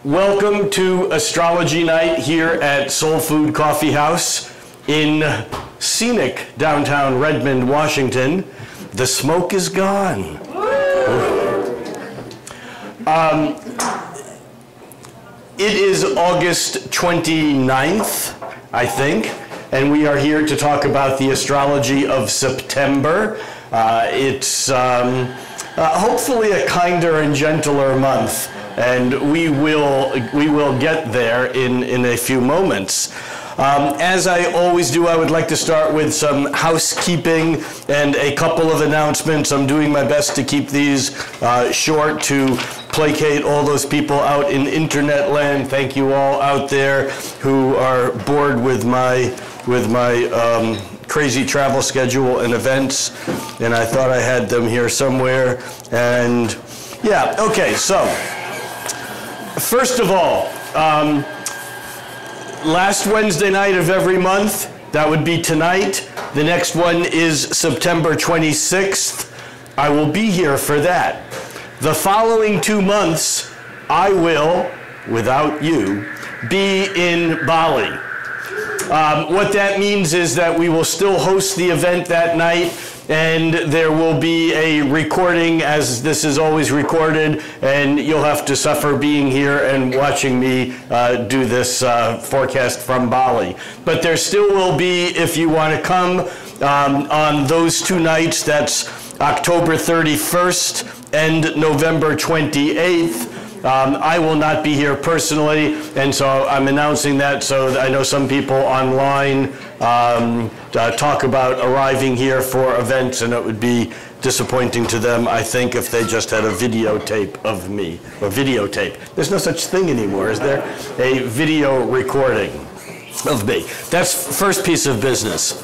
Welcome to Astrology Night here at Soul Food Coffee House in scenic downtown Redmond, Washington. The smoke is gone. It is August 29th, I think, and we are here to talk about the astrology of September. It's hopefully a kinder and gentler month, and we will get there in a few moments. As I always do, I would like to start with some housekeeping and a couple of announcements. I'm doing my best to keep these short to placate all those people out in internet land. Thank you all out there who are bored with my crazy travel schedule and events, and I thought I had them here somewhere. And yeah, okay, so first of all, last Wednesday night of every month, that would be tonight. The next one is September 26th. I will be here for that. The following 2 months, I will, without you, be in Bali. What that means is that we will still host the event that night, and there will be a recording, as this is always recorded, and you'll have to suffer being here and watching me do this forecast from Bali. But there still will be, if you want to come, on those 2 nights, that's October 31st and November 28th. I will not be here personally, and so I'm announcing that so that I know some people online talk about arriving here for events, and it would be disappointing to them, I think, if they just had a videotape of me, or videotape. There's no such thing anymore, is there? A video recording of me. That's first piece of business.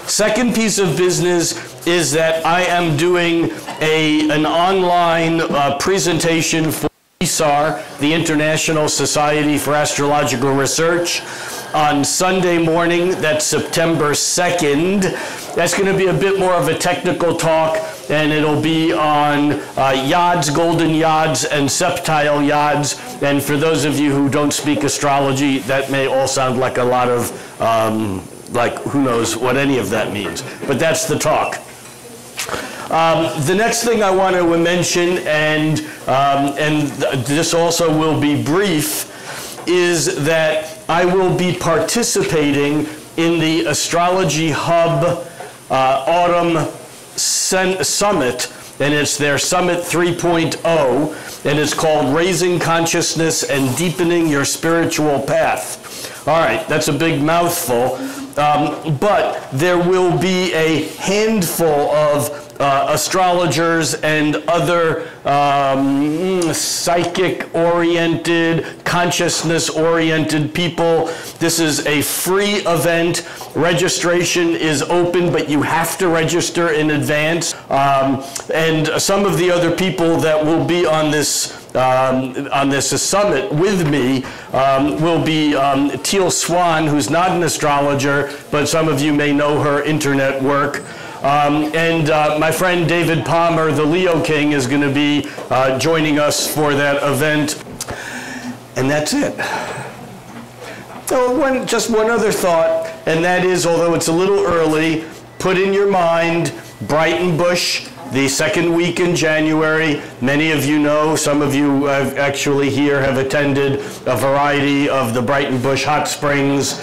Second piece of business is that I am doing an online presentation for ISAR, the International Society for Astrological Research, on Sunday morning. That's September 2nd. That's going to be a bit more of a technical talk, and it'll be on yods, golden yods, and septile yods. And for those of you who don't speak astrology, that may all sound like a lot of, like, who knows what any of that means. But that's the talk. The next thing I want to mention, and this also will be brief, is that I will be participating in the Astrology Hub Autumn Summit, and it's their Summit 3.0, and it's called Raising Consciousness and Deepening Your Spiritual Path. All right, that's a big mouthful, but there will be a handful of astrologers and other psychic-oriented, consciousness-oriented people. This is a free event. Registration is open, but you have to register in advance. And some of the other people that will be on this summit with me will be Teal Swan, who's not an astrologer, but some of you may know her internet work. And my friend David Palmer, the Leo King, is going to be joining us for that event. And that's it. So just one other thought, and that is, although it's a little early, put in your mind Brighton Bush, the second week in January. Many of you know, some of you actually here have attended a variety of the Brighton Bush Hot Springs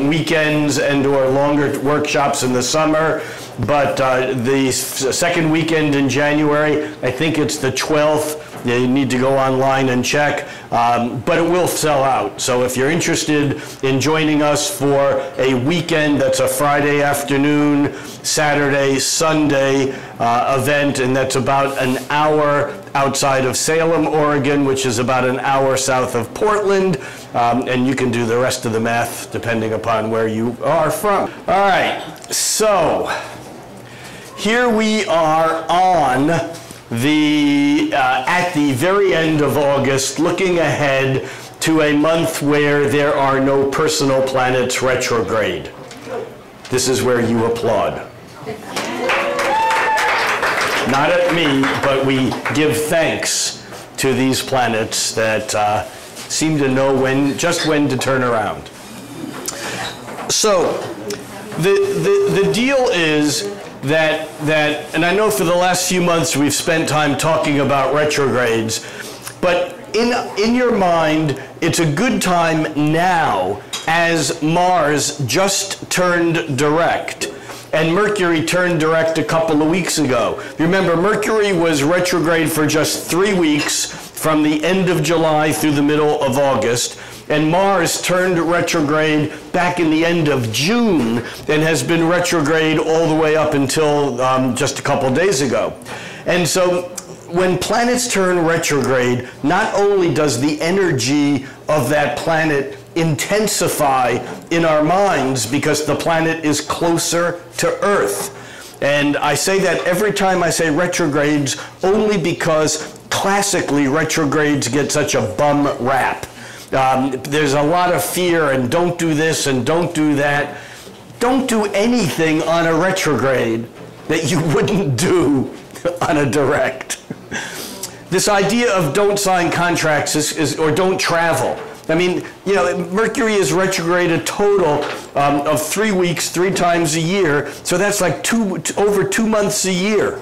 weekends and or longer workshops in the summer. But the second weekend in January, I think it's the 12th. You need to go online and check, but it will sell out. So if you're interested in joining us for a weekend, that's a Friday afternoon, Saturday, Sunday event, and that's about an hour outside of Salem, Oregon, which is about an hour south of Portland, and you can do the rest of the math depending upon where you are from. All right, so here we are on at the very end of August, looking ahead to a month where there are no personal planets retrograde. This is where you applaud. Not at me, but we give thanks to these planets that seem to know just when to turn around. So the deal is that, and I know for the last few months we've spent time talking about retrogrades, but in your mind, it's a good time now as Mars just turned direct. And Mercury turned direct a couple of weeks ago. Remember, Mercury was retrograde for just 3 weeks from the end of July through the middle of August. And Mars turned retrograde back in the end of June and has been retrograde all the way up until just a couple days ago. And so when planets turn retrograde, not only does the energy of that planet intensify in our minds because the planet is closer to Earth. And I say that every time I say retrogrades only because classically retrogrades get such a bum rap. There's a lot of fear and don't do this and don't do that. Don't do anything on a retrograde that you wouldn't do on a direct. This idea of don't sign contracts or don't travel. I mean, you know, Mercury is retrograde a total of 3 weeks, 3 times a year. So that's like over 2 months a year.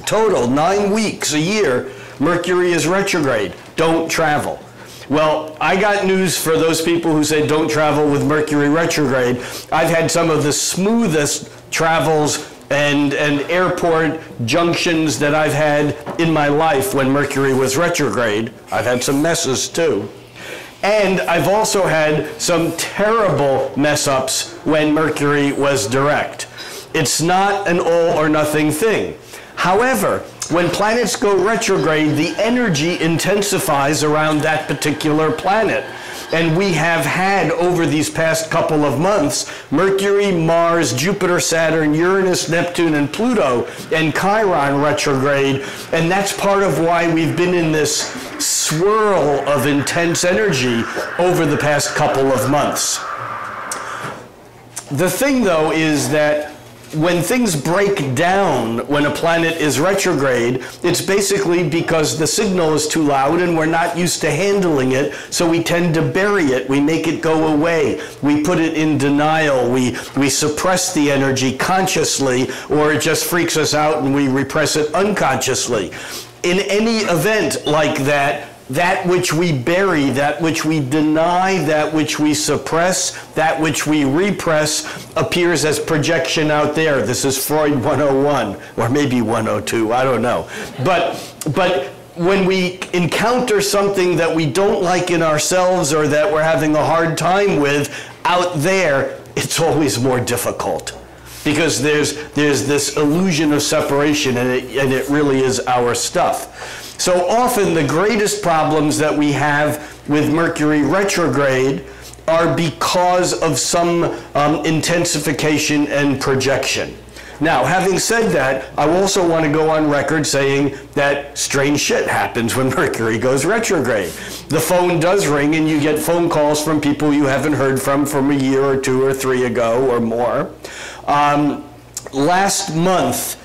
Total, 9 weeks a year, Mercury is retrograde. Don't travel. Well, I got news for those people who say don't travel with Mercury retrograde. I've had some of the smoothest travels and airport junctions that I've had in my life when Mercury was retrograde. I've had some messes too. And I've also had some terrible mess-ups when Mercury was direct. It's not an all or nothing thing. However, when planets go retrograde, the energy intensifies around that particular planet. And we have had, over these past couple of months, Mercury, Mars, Jupiter, Saturn, Uranus, Neptune, and Pluto, and Chiron retrograde. And that's part of why we've been in this swirl of intense energy over the past couple of months. The thing, though, is that when things break down when a planet is retrograde, it's basically because the signal is too loud and we're not used to handling it, so we tend to bury it. We make it go away. We put it in denial. We suppress the energy consciously, or it just freaks us out and we repress it unconsciously. In any event like that, that which we bury, that which we deny, that which we suppress, that which we repress appears as projection out there. This is Freud 101, or maybe 102, I don't know. But when we encounter something that we don't like in ourselves or that we're having a hard time with out there, it's always more difficult. Because there's this illusion of separation, and it really is our stuff. So often the greatest problems that we have with Mercury retrograde are because of some intensification and projection. Now, having said that, I also want to go on record saying that strange shit happens when Mercury goes retrograde. The phone does ring and you get phone calls from people you haven't heard from a year or 2 or 3 ago or more. Last month,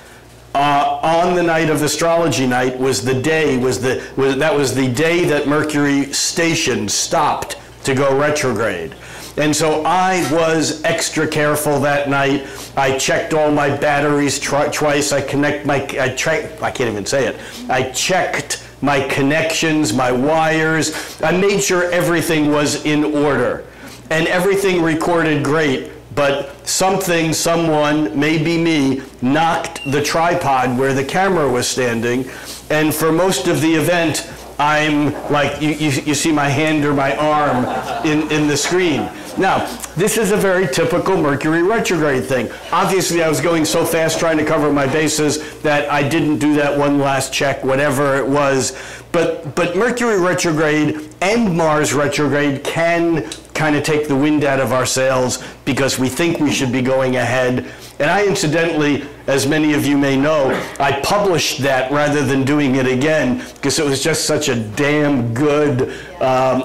on the night of Astrology night was the day that Mercury station stopped to go retrograde. And so I was extra careful that night. I checked all my batteries twice. I checked my connections, my wires. I made sure everything was in order. And everything recorded great. But someone, maybe me, knocked the tripod where the camera was standing. And for most of the event, I'm like, you see my hand or my arm in the screen. Now, this is a very typical Mercury retrograde thing. Obviously, I was going so fast trying to cover my bases that I didn't do that one last check, whatever it was. But Mercury retrograde and Mars retrograde can kind of take the wind out of our sails because we think we should be going ahead. And I incidentally, as many of you may know, I published that rather than doing it again because it was just such a damn good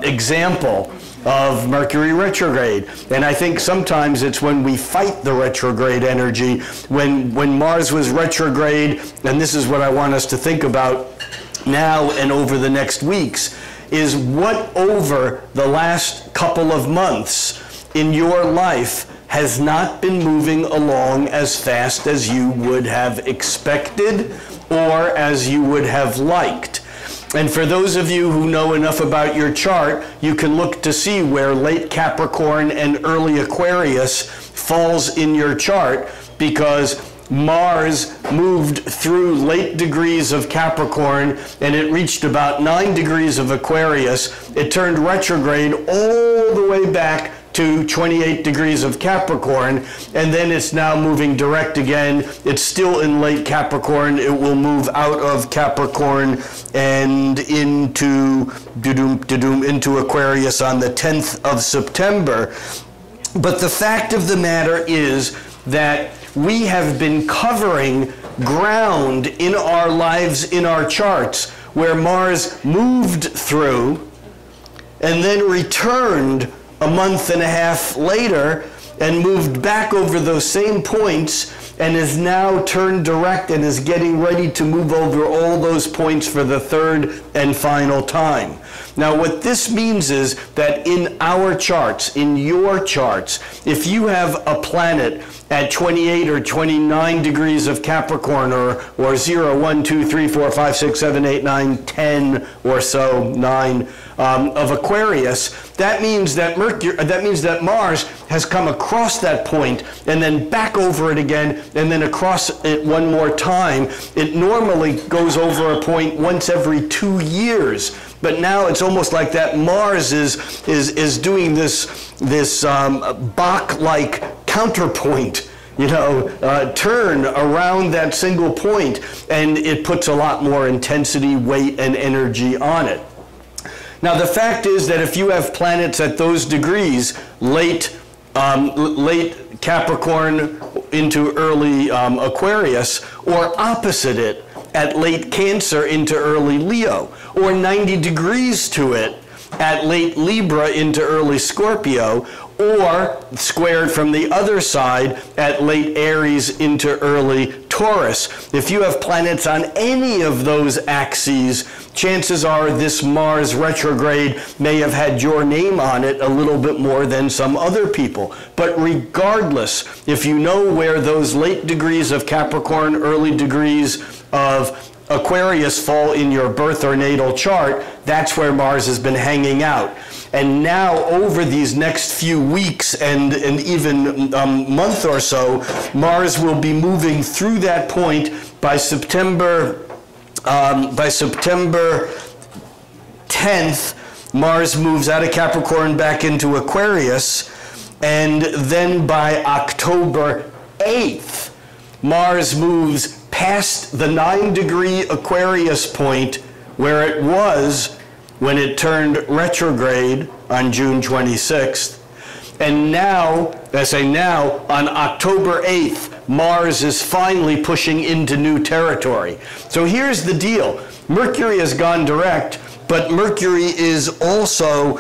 example of Mercury retrograde. And I think sometimes it's when we fight the retrograde energy, when Mars was retrograde, and this is what I want us to think about now and over the next weeks, is what over the last couple of months in your life has not been moving along as fast as you would have expected or as you would have liked. And for those of you who know enough about your chart, you can look to see where late Capricorn and early Aquarius falls in your chart, because Mars moved through late degrees of Capricorn and it reached about 9 degrees of Aquarius. It turned retrograde all the way back to 28 degrees of Capricorn, and then it's now moving direct again. It's still in late Capricorn. It will move out of Capricorn and into Aquarius on the 10th of September. But the fact of the matter is that we have been covering ground in our lives, in our charts, where Mars moved through and then returned a month and a half later and moved back over those same points and is now turned direct and is getting ready to move over all those points for the third and final time. Now, what this means is that in our charts, in your charts, if you have a planet at 28 or 29 degrees of Capricorn, or 0, 1, 2, 3, 4, 5, 6, 7, 8, 9, 10 or so, 9 of Aquarius, that means that Mars has come across that point and then back over it again and then across it one more time. It normally goes over a point once every 2 years. But now it's almost like that Mars is doing this Bach-like counterpoint, turn around that single point, and it puts a lot more intensity, weight, and energy on it. Now, the fact is that if you have planets at those degrees, late Capricorn into early Aquarius, or opposite it, at late Cancer into early Leo, or 90 degrees to it at late Libra into early Scorpio, or squared from the other side at late Aries into early Taurus. If you have planets on any of those axes, chances are this Mars retrograde may have had your name on it a little bit more than some other people. But regardless, if you know where those late degrees of Capricorn, early degrees of Aquarius fall in your birth or natal chart, that's where Mars has been hanging out. And now over these next few weeks and even month or so, Mars will be moving through that point by September 10th. Mars moves out of Capricorn back into Aquarius, and then by October 8th, Mars moves past the 9-degree Aquarius point where it was when it turned retrograde on June 26th. And now, I say now, on October 8th, Mars is finally pushing into new territory. So here's the deal. Mercury has gone direct, but Mercury is also,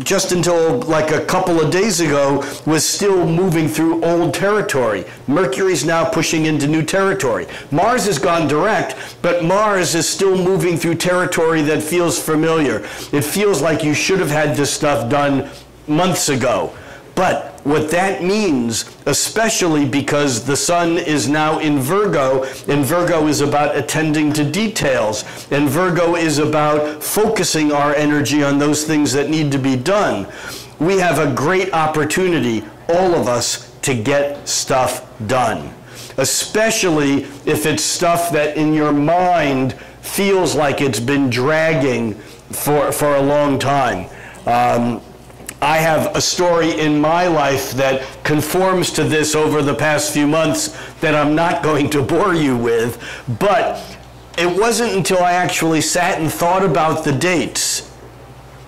just until like a couple of days ago, was still moving through old territory. Mercury's now pushing into new territory. Mars has gone direct, but Mars is still moving through territory that feels familiar. It feels like you should have had this stuff done months ago. But what that means, especially because the sun is now in Virgo, and Virgo is about attending to details, and Virgo is about focusing our energy on those things that need to be done, we have a great opportunity, all of us, to get stuff done. Especially if it's stuff that in your mind feels like it's been dragging for a long time. I have a story in my life that conforms to this over the past few months that I'm not going to bore you with, but it wasn't until I actually sat and thought about the dates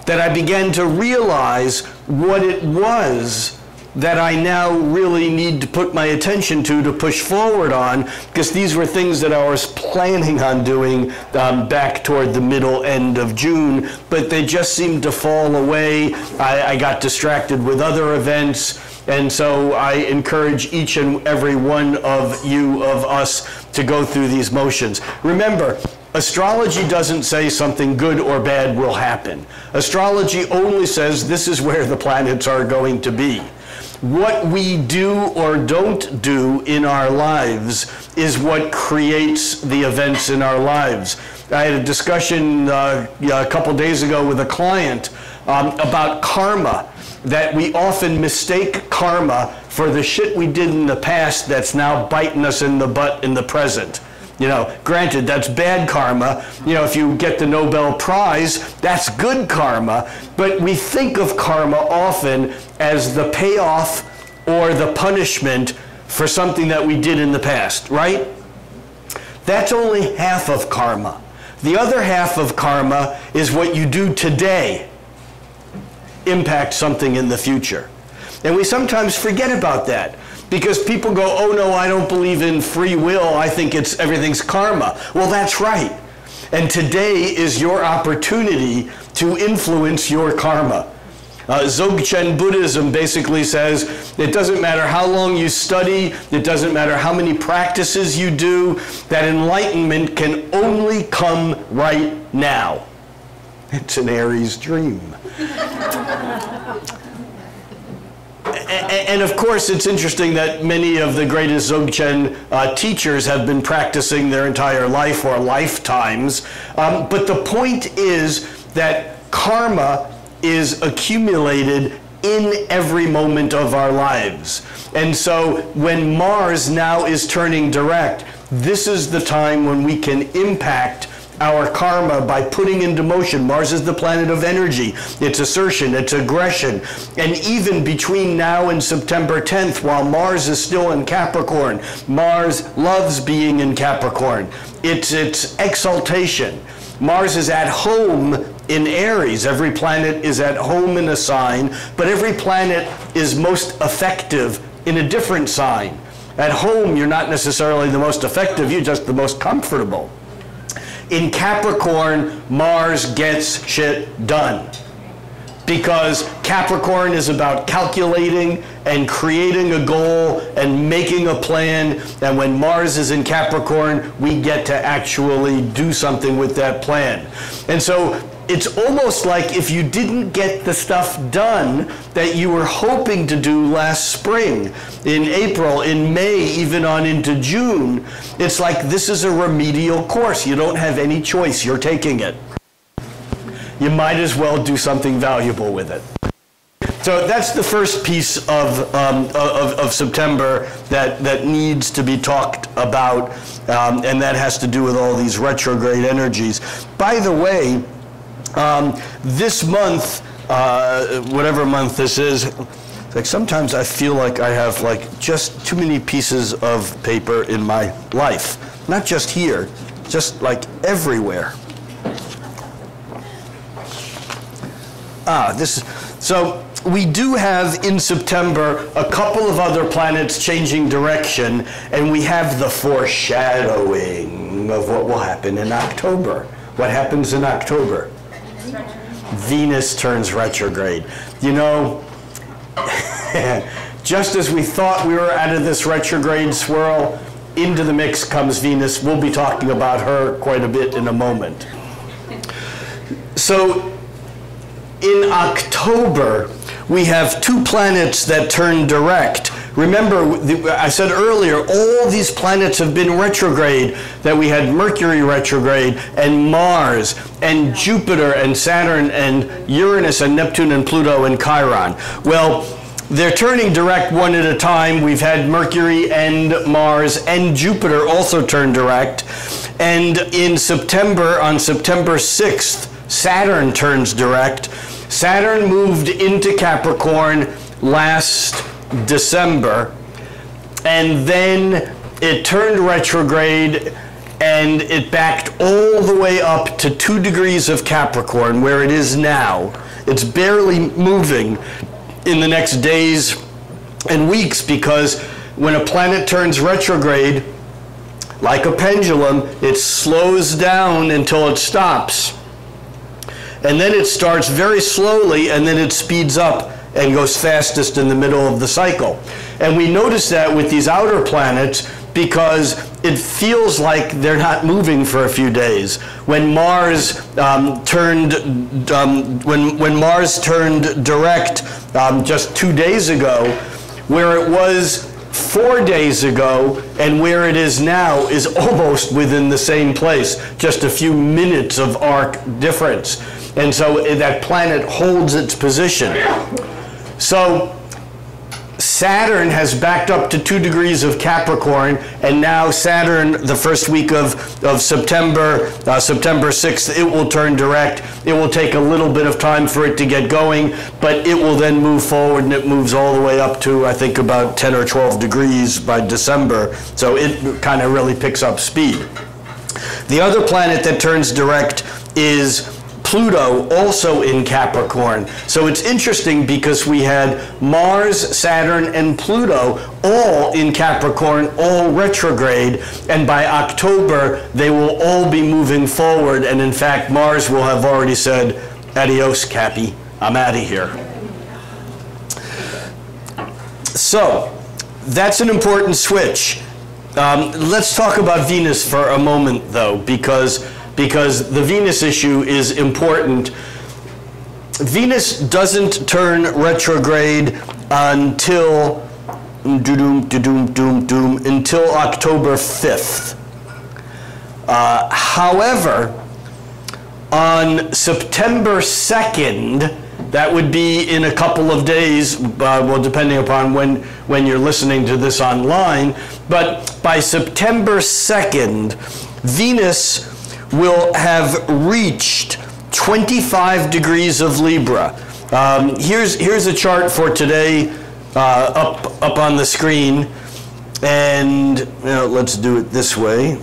that I began to realize what it was that I now really need to put my attention to push forward on, because these were things that I was planning on doing back toward the middle end of June, but they just seemed to fall away. I got distracted with other events, and so I encourage each and every one of you, of us, to go through these motions. Remember, Astrology doesn't say something good or bad will happen. Astrology only says this is where the planets are going to be. What we do or don't do in our lives is what creates the events in our lives. I had a discussion a couple days ago with a client about karma, that we often mistake karma for the shit we did in the past that's now biting us in the butt in the present. You know, granted, that's bad karma. You know, if you get the Nobel Prize, that's good karma. But we think of karma often as the payoff or the punishment for something that we did in the past, right? That's only half of karma. The other half of karma is what you do today impacts something in the future. And we sometimes forget about that, because people go, oh no, I don't believe in free will, I think everything's karma. Well, that's right. And today is your opportunity to influence your karma. Dzogchen Buddhism basically says it doesn't matter how long you study, it doesn't matter how many practices you do, that enlightenment can only come right now. It's an Aries dream. And of course, it's interesting that many of the greatest Dzogchen teachers have been practicing their entire life or lifetimes. But the point is that karma is accumulated in every moment of our lives. And so when Mars now is turning direct, this is the time when we can impact our karma by putting into motion. Mars is the planet of energy. It's assertion, it's aggression. And even between now and September 10th, while Mars is still in Capricorn, Mars loves being in Capricorn. It's exaltation. Mars is at home in Aries. Every planet is at home in a sign, but every planet is most effective in a different sign. At home, you're not necessarily the most effective, you're just the most comfortable. In Capricorn, Mars gets shit done, because Capricorn is about calculating and creating a goal and making a plan, and when Mars is in Capricorn, we get to actually do something with that plan. And so it's almost like if you didn't get the stuff done that you were hoping to do last spring, in April, in May, even on into June, it's like this is a remedial course. You don't have any choice. You're taking it. You might as well do something valuable with it. So that's the first piece of September that needs to be talked about, and that has to do with all these retrograde energies. By the way, this month, whatever month this is, like sometimes I feel like I have like just too many pieces of paper in my life. Not just here, just like everywhere. So we do have in September a couple of other planets changing direction, and we have the foreshadowing of what will happen in October. What happens in October? Venus turns retrograde. You know, just as we thought we were out of this retrograde swirl, into the mix comes Venus. We'll be talking about her quite a bit in a moment. So in October, we have two planets that turn direct. Remember, I said earlier, all these planets have been retrograde, that we had Mercury retrograde, and Mars, and Jupiter, and Saturn, and Uranus, and Neptune, and Pluto, and Chiron. Well, they're turning direct one at a time. We've had Mercury and Mars and Jupiter also turn direct. And in September, on September 6th, Saturn turns direct. Saturn moved into Capricorn last December, and then it turned retrograde, and it backed all the way up to 2 degrees of Capricorn, where it is now. It's barely moving in the next days and weeks, because when a planet turns retrograde, like a pendulum, it slows down until it stops. And then it starts very slowly, and then it speeds up and goes fastest in the middle of the cycle. And we notice that with these outer planets, because it feels like they're not moving for a few days. When Mars turned direct just 2 days ago, where it was 4 days ago and where it is now is almost within the same place, just a few minutes of arc difference. And so that planet holds its position. So Saturn has backed up to 2 degrees of Capricorn, and now Saturn, the first week of September, September 6th, it will turn direct. It will take a little bit of time for it to get going, but it will then move forward, and it moves all the way up to, I think, about 10 or 12 degrees by December. So it kind of really picks up speed. The other planet that turns direct is Pluto, also in Capricorn. So it's interesting because we had Mars, Saturn, and Pluto all in Capricorn, all retrograde, and by October they will all be moving forward, and in fact Mars will have already said, adios, Cappy, I'm out of here. So that's an important switch. Let's talk about Venus for a moment, though, because the Venus issue is important. Venus doesn't turn retrograde until until October 5th. However, on September 2nd, that would be in a couple of days, well, depending upon when you're listening to this online, but by September 2nd, Venus will have reached 25 degrees of Libra. Here's a chart for today up on the screen, and let's do it this way.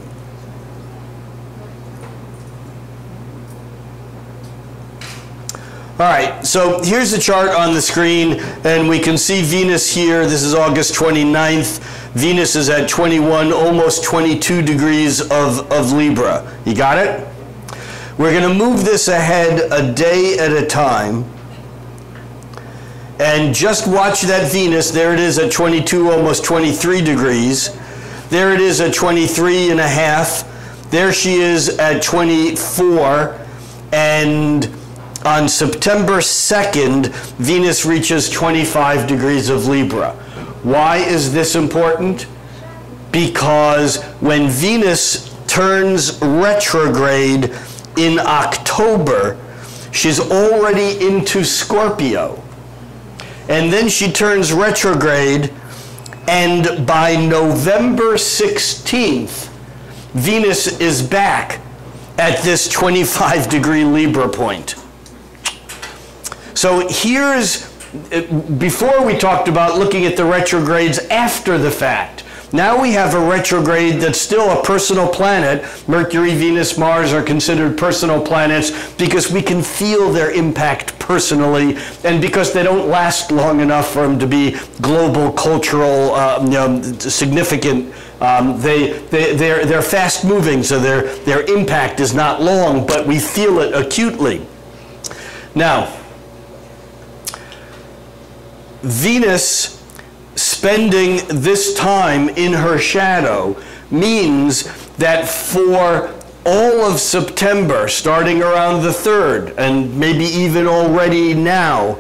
All right, so here's the chart on the screen, and we can see Venus here. This is August 29th. Venus is at 21, almost 22 degrees of Libra. You got it? We're going to move this ahead a day at a time. And just watch that Venus. There it is at 22, almost 23 degrees. There it is at 23 and a half. There she is at 24. And on September 2nd, Venus reaches 25 degrees of Libra. Why is this important? Because when Venus turns retrograde in October, she's already into Scorpio. And then she turns retrograde, and by November 16th, Venus is back at this 25-degree Libra point. So here's, before we talked about looking at the retrogrades after the fact. Now we have a retrograde that's still a personal planet. Mercury, Venus, Mars are considered personal planets because we can feel their impact personally, and because they don't last long enough for them to be global, cultural, significant. They're fast moving, so their impact is not long, but we feel it acutely. Now, Venus spending this time in her shadow means that for all of September, starting around the 3rd, and maybe even already now,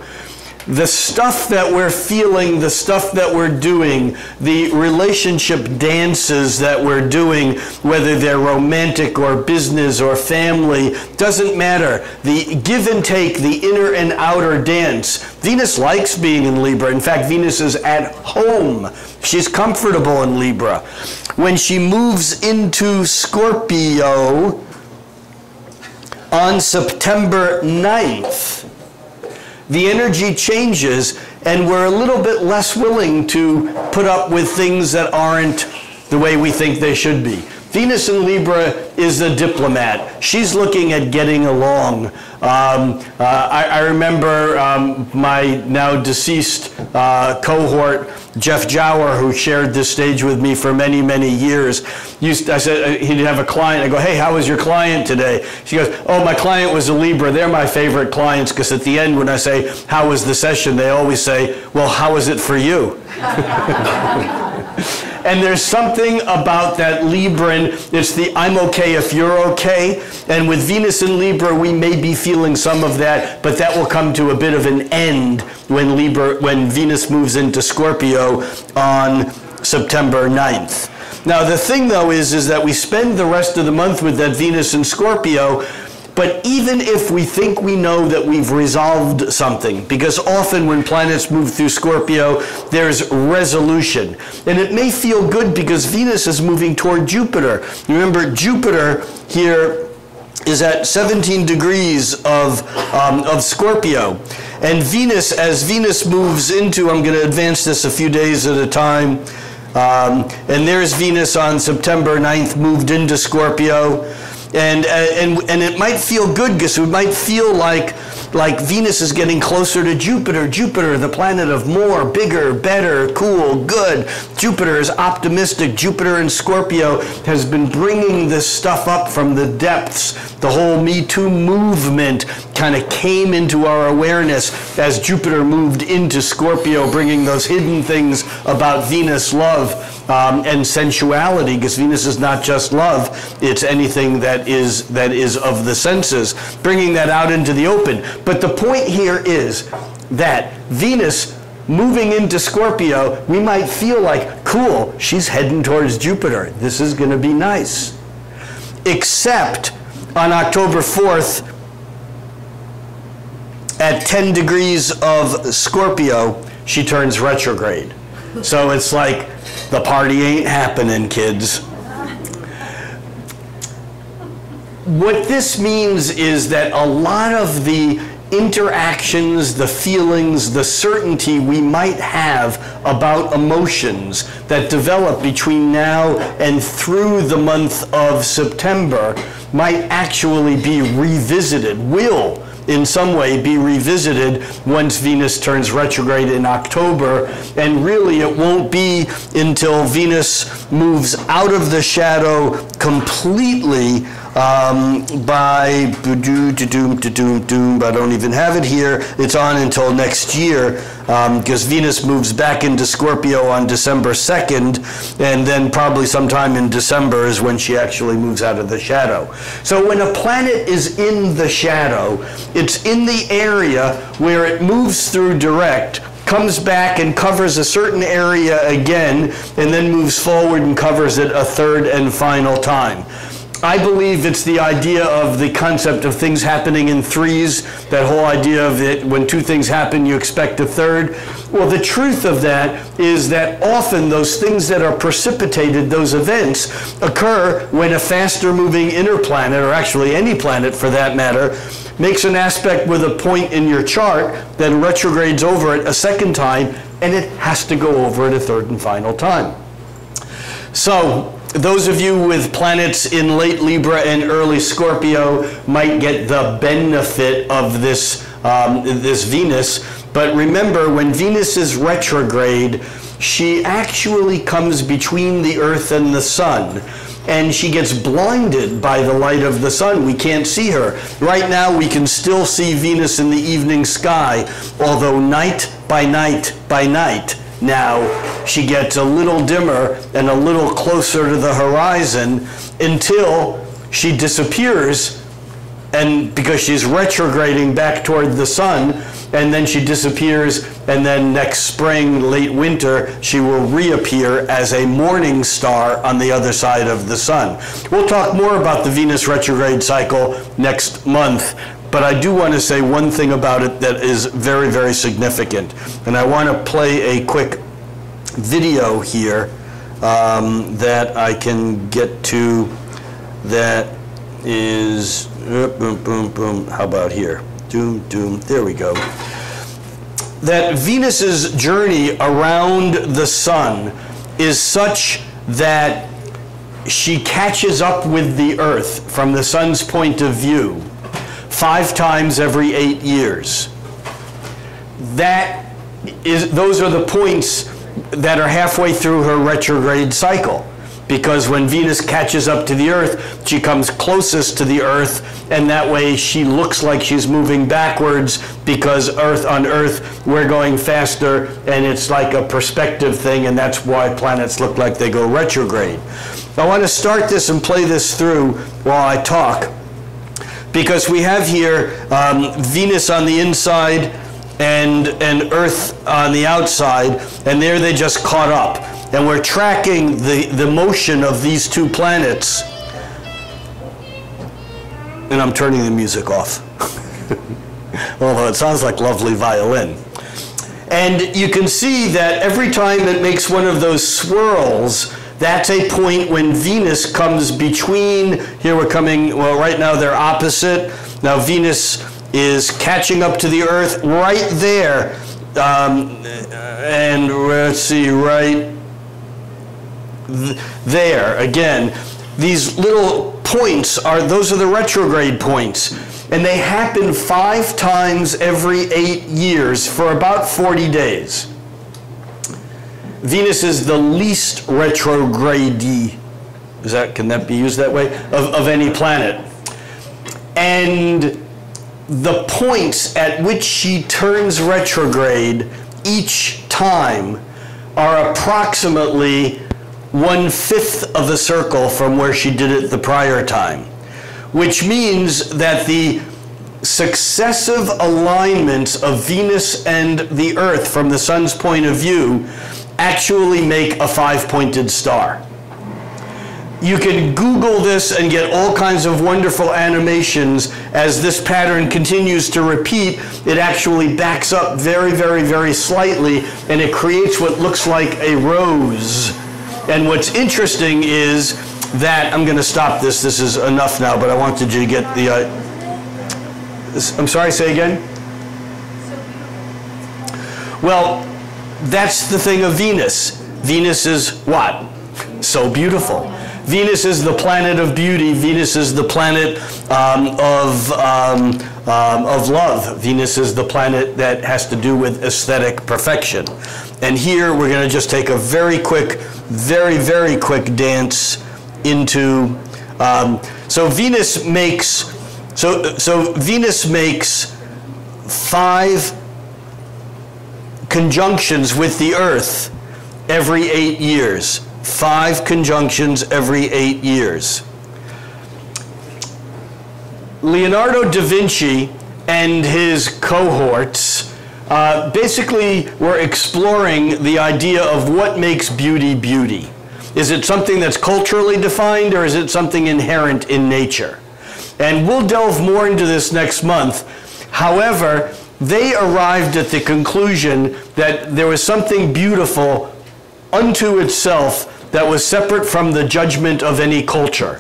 the stuff that we're feeling, the stuff that we're doing, the relationship dances that we're doing, whether they're romantic or business or family, doesn't matter. The give and take, the inner and outer dance. Venus likes being in Libra. In fact, Venus is at home. She's comfortable in Libra. When she moves into Scorpio on September 9th, the energy changes, and we're a little bit less willing to put up with things that aren't the way we think they should be. Venus in Libra is a diplomat. She's looking at getting along. I remember my now deceased cohort, Jeff Jower, who shared this stage with me for many, many years. I said, he'd have a client. I go, hey, how was your client today? She goes, oh, my client was a Libra. They're my favorite clients, because at the end when I say, how was the session, they always say, well, how was it for you? And there's something about that Libran, it's the I'm okay if you're okay. And with Venus in Libra, we may be feeling some of that, but that will come to a bit of an end when Venus moves into Scorpio on September 9th. Now the thing though is that we spend the rest of the month with that Venus in Scorpio, but even if we think we know that we've resolved something, because often when planets move through Scorpio, there's resolution. And it may feel good because Venus is moving toward Jupiter. Remember, Jupiter here is at 17 degrees of Scorpio. And Venus, as Venus moves into, I'm going to advance this a few days at a time, and there's Venus on September 9th, moved into Scorpio. And it might feel good because we might feel like Venus is getting closer to Jupiter. Jupiter, the planet of more, bigger, better, cool, good. Jupiter is optimistic. Jupiter in Scorpio has been bringing this stuff up from the depths. The whole Me Too movement kind of came into our awareness as Jupiter moved into Scorpio, bringing those hidden things about Venus love and sensuality, because Venus is not just love, it's anything that is of the senses, bringing that out into the open. But the point here is that Venus moving into Scorpio, we might feel like, cool, she's heading towards Jupiter. This is going to be nice. Except on October 4th, at 10 degrees of Scorpio, she turns retrograde. So it's like, the party ain't happening, kids. What this means is that a lot of the interactions, the feelings, the certainty we might have about emotions that develop between now and through the month of September might actually be revisited, will in some way be revisited once Venus turns retrograde in October. And really it won't be until Venus moves out of the shadow completely by I don't even have it here. It's on until next year because Venus moves back into Scorpio on December 2nd, and then probably sometime in December is when she actually moves out of the shadow. So when a planet is in the shadow, it's in the area where it moves through direct, comes back and covers a certain area again, and then moves forward and covers it a third and final time. I believe it's the idea of the concept of things happening in threes, that whole idea of it, when two things happen, you expect a third. Well, the truth of that is that often those things that are precipitated, those events, occur when a faster moving inner planet, or actually any planet for that matter, makes an aspect with a point in your chart, then retrogrades over it a second time, and it has to go over it a third and final time. So, those of you with planets in late Libra and early Scorpio might get the benefit of this, this Venus. But remember, when Venus is retrograde, she actually comes between the Earth and the Sun. And she gets blinded by the light of the sun. We can't see her. Right now, we can still see Venus in the evening sky, although night by night by night, now she gets a little dimmer and a little closer to the horizon until she disappears, and because she's retrograding back toward the sun, and then she disappears, and then next spring, late winter, she will reappear as a morning star on the other side of the sun. We'll talk more about the Venus retrograde cycle next month, but I do want to say one thing about it that is very, very significant. And I want to play a quick video here that I can get to that is, boom, boom, boom, how about here? Doom, doom, there we go. That Venus's journey around the sun is such that she catches up with the Earth from the sun's point of view 5 times every 8 years. Those are the points that are halfway through her retrograde cycle. because when Venus catches up to the Earth, she comes closest to the Earth, and that way she looks like she's moving backwards, because on Earth we're going faster, and it's like a perspective thing, and that's why planets look like they go retrograde. I want to start this and play this through while I talk, because we have here Venus on the inside and Earth on the outside, and there they just caught up. And we're tracking the motion of these two planets. And I'm turning the music off. Although it sounds like lovely violin. And you can see that every time it makes one of those swirls, that's a point when Venus comes between, here we're coming, well, right now they're opposite. Now Venus is catching up to the Earth right there. And let's see, right there again. These little points those are the retrograde points, and they happen 5 times every 8 years for about 40 days. Venus is the least retrograde-y, can that be used that way, of any planet. And the points at which she turns retrograde each time are approximately 1/5 of the circle from where she did it the prior time, which means that the successive alignments of Venus and the Earth from the Sun's point of view actually make a 5-pointed star. You can Google this and get all kinds of wonderful animations. As this pattern continues to repeat, it actually backs up very, very, very slightly, and it creates what looks like a rose. And what's interesting is that, I'm going to stop this, this is enough now, but I wanted you to get the, I'm sorry, say again? Well, that's the thing of Venus. Venus is what? So beautiful. Venus is the planet of beauty. Venus is the planet of love. Venus is the planet that has to do with aesthetic perfection. And here we're going to just take a very quick, very, very quick dance into. So Venus makes 5 conjunctions with the Earth every 8 years. 5 conjunctions every 8 years. Leonardo da Vinci and his cohorts basically were exploring the idea of what makes beauty beauty. Is it something that's culturally defined, or is it something inherent in nature? And we'll delve more into this next month. However, they arrived at the conclusion that there was something beautiful unto itself that was separate from the judgment of any culture.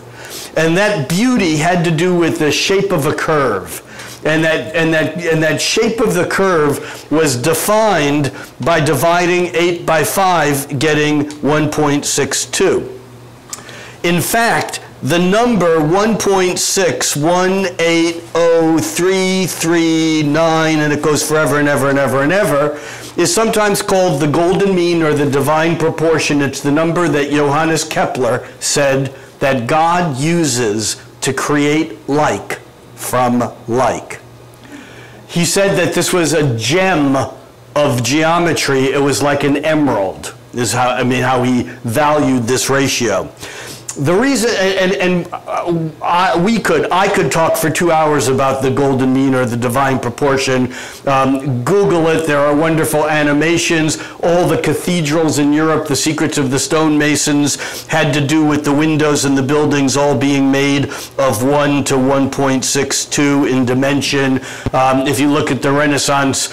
And that beauty had to do with the shape of a curve. And that shape of the curve was defined by dividing 8 by 5, getting 1.62. In fact, the number 1.61803339, and it goes forever and ever and ever and ever, is sometimes called the golden mean or the divine proportion. It's the number that Johannes Kepler said that God uses to create like from like. He said that this was a gem of geometry. It was like an emerald, is how he valued this ratio. The reason, I could talk for 2 hours about the golden mean or the divine proportion. Google it. There are wonderful animations. All the cathedrals in Europe, the secrets of the stonemasons, had to do with the windows in the buildings all being made of 1 to 1.62 in dimension. If you look at the Renaissance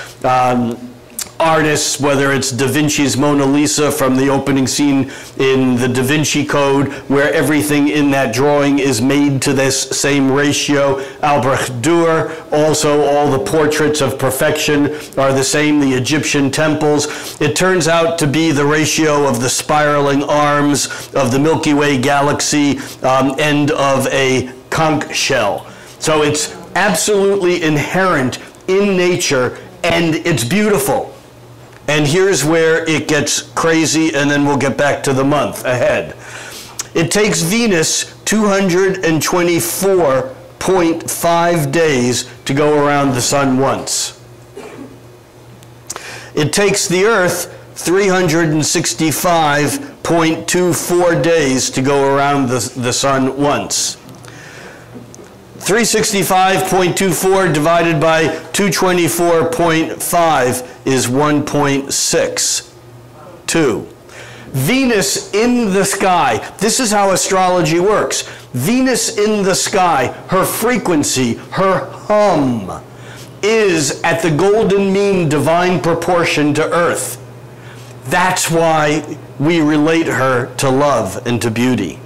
artists, whether it's Da Vinci's Mona Lisa from the opening scene in the Da Vinci Code, where everything in that drawing is made to this same ratio. Albrecht Dürer, also all the portraits of perfection are the same, the Egyptian temples. It turns out to be the ratio of the spiraling arms of the Milky Way galaxy and of a conch shell. So it's absolutely inherent in nature, and it's beautiful. And here's where it gets crazy, and then we'll get back to the month ahead. It takes Venus 224.5 days to go around the sun once. It takes the Earth 365.24 days to go around the sun once. 365.24 divided by 224.5 is 1.62. Venus in the sky. This is how astrology works. Venus in the sky, her frequency, her hum, is at the golden mean divine proportion to Earth. That's why we relate her to love and to beauty.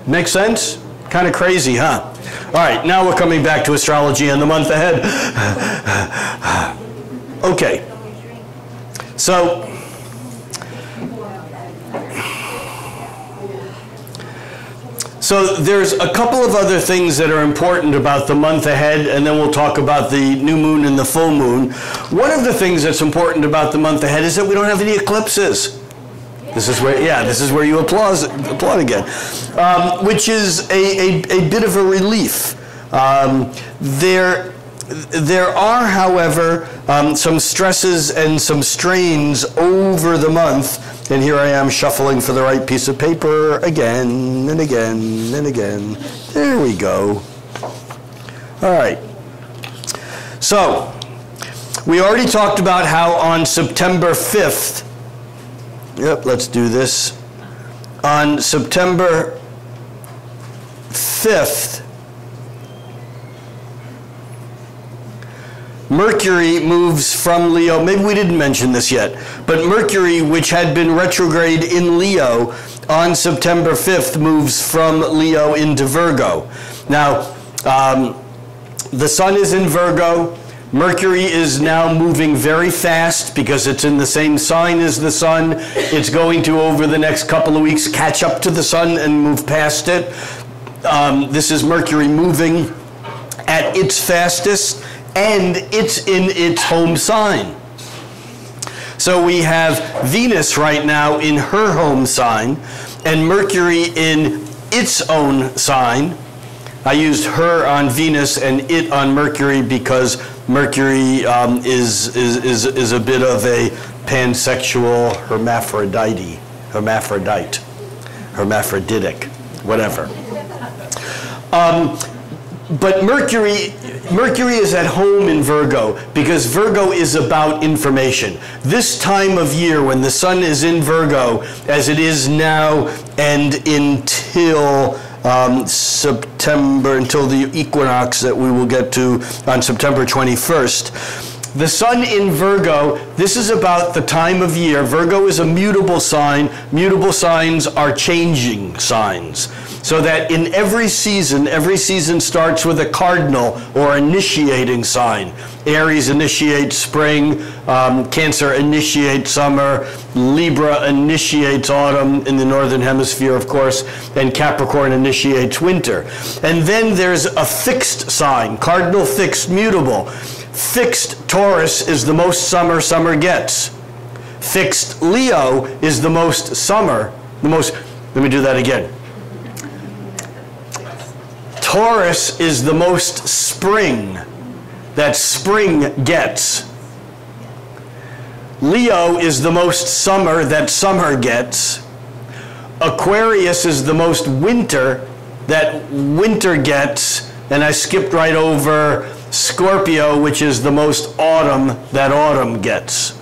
Make sense? Kind of crazy, huh? All right, now we're coming back to astrology and the month ahead. Okay. So there's a couple of other things that are important about the month ahead, and then we'll talk about the new moon and the full moon. One of the things that's important about the month ahead is that we don't have any eclipses. This is where you applaud again, which is a bit of a relief. There are, however, some stresses and some strains over the month, and here I am shuffling for the right piece of paper again and again and again. There we go. All right. So, we already talked about how on September 5th, let's do this. On September 5th, Mercury moves from Leo. Maybe we didn't mention this yet, but Mercury, which had been retrograde in Leo, on September 5th moves from Leo into Virgo. Now, the sun is in Virgo. Mercury is now moving very fast because it's in the same sign as the sun. It's going to, over the next couple of weeks, catch up to the sun and move past it. This is Mercury moving at its fastest, and it's in its home sign. So we have Venus right now in her home sign, and Mercury in its own sign. I used her on Venus and it on Mercury because Mercury is a bit of a pansexual hermaphroditic, whatever. But Mercury is at home in Virgo because Virgo is about information. This time of year when the sun is in Virgo, as it is now and until September, until the equinox that we will get to on September 21st. The sun in Virgo, this is about the time of year. Virgo is a mutable sign. Mutable signs are changing signs. So that in every season starts with a cardinal or initiating sign. Aries initiates spring, Cancer initiates summer, Libra initiates autumn in the northern hemisphere, of course, and Capricorn initiates winter. And then there's a fixed sign, cardinal, fixed, mutable. Fixed Taurus is the most summer gets. Fixed Leo is the most summer, let me do that again. Taurus is the most spring that spring gets. Leo is the most summer that summer gets. Aquarius is the most winter that winter gets. And I skipped right over Scorpio, which is the most autumn that autumn gets.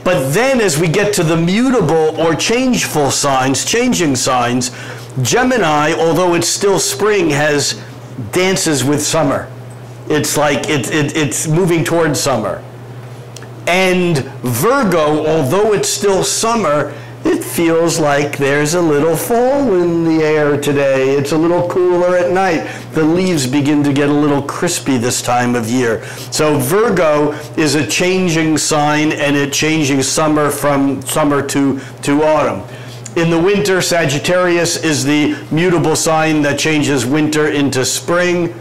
But then as we get to the mutable or changeful signs, changing signs, Gemini, although it's still spring, has dances with summer. It's like it's moving towards summer. And Virgo, although it's still summer, it feels like there's a little fall in the air today. It's a little cooler at night. The leaves begin to get a little crispy this time of year. So Virgo is a changing sign, and it changing summer from summer to autumn. In the winter, Sagittarius is the mutable sign that changes winter into spring.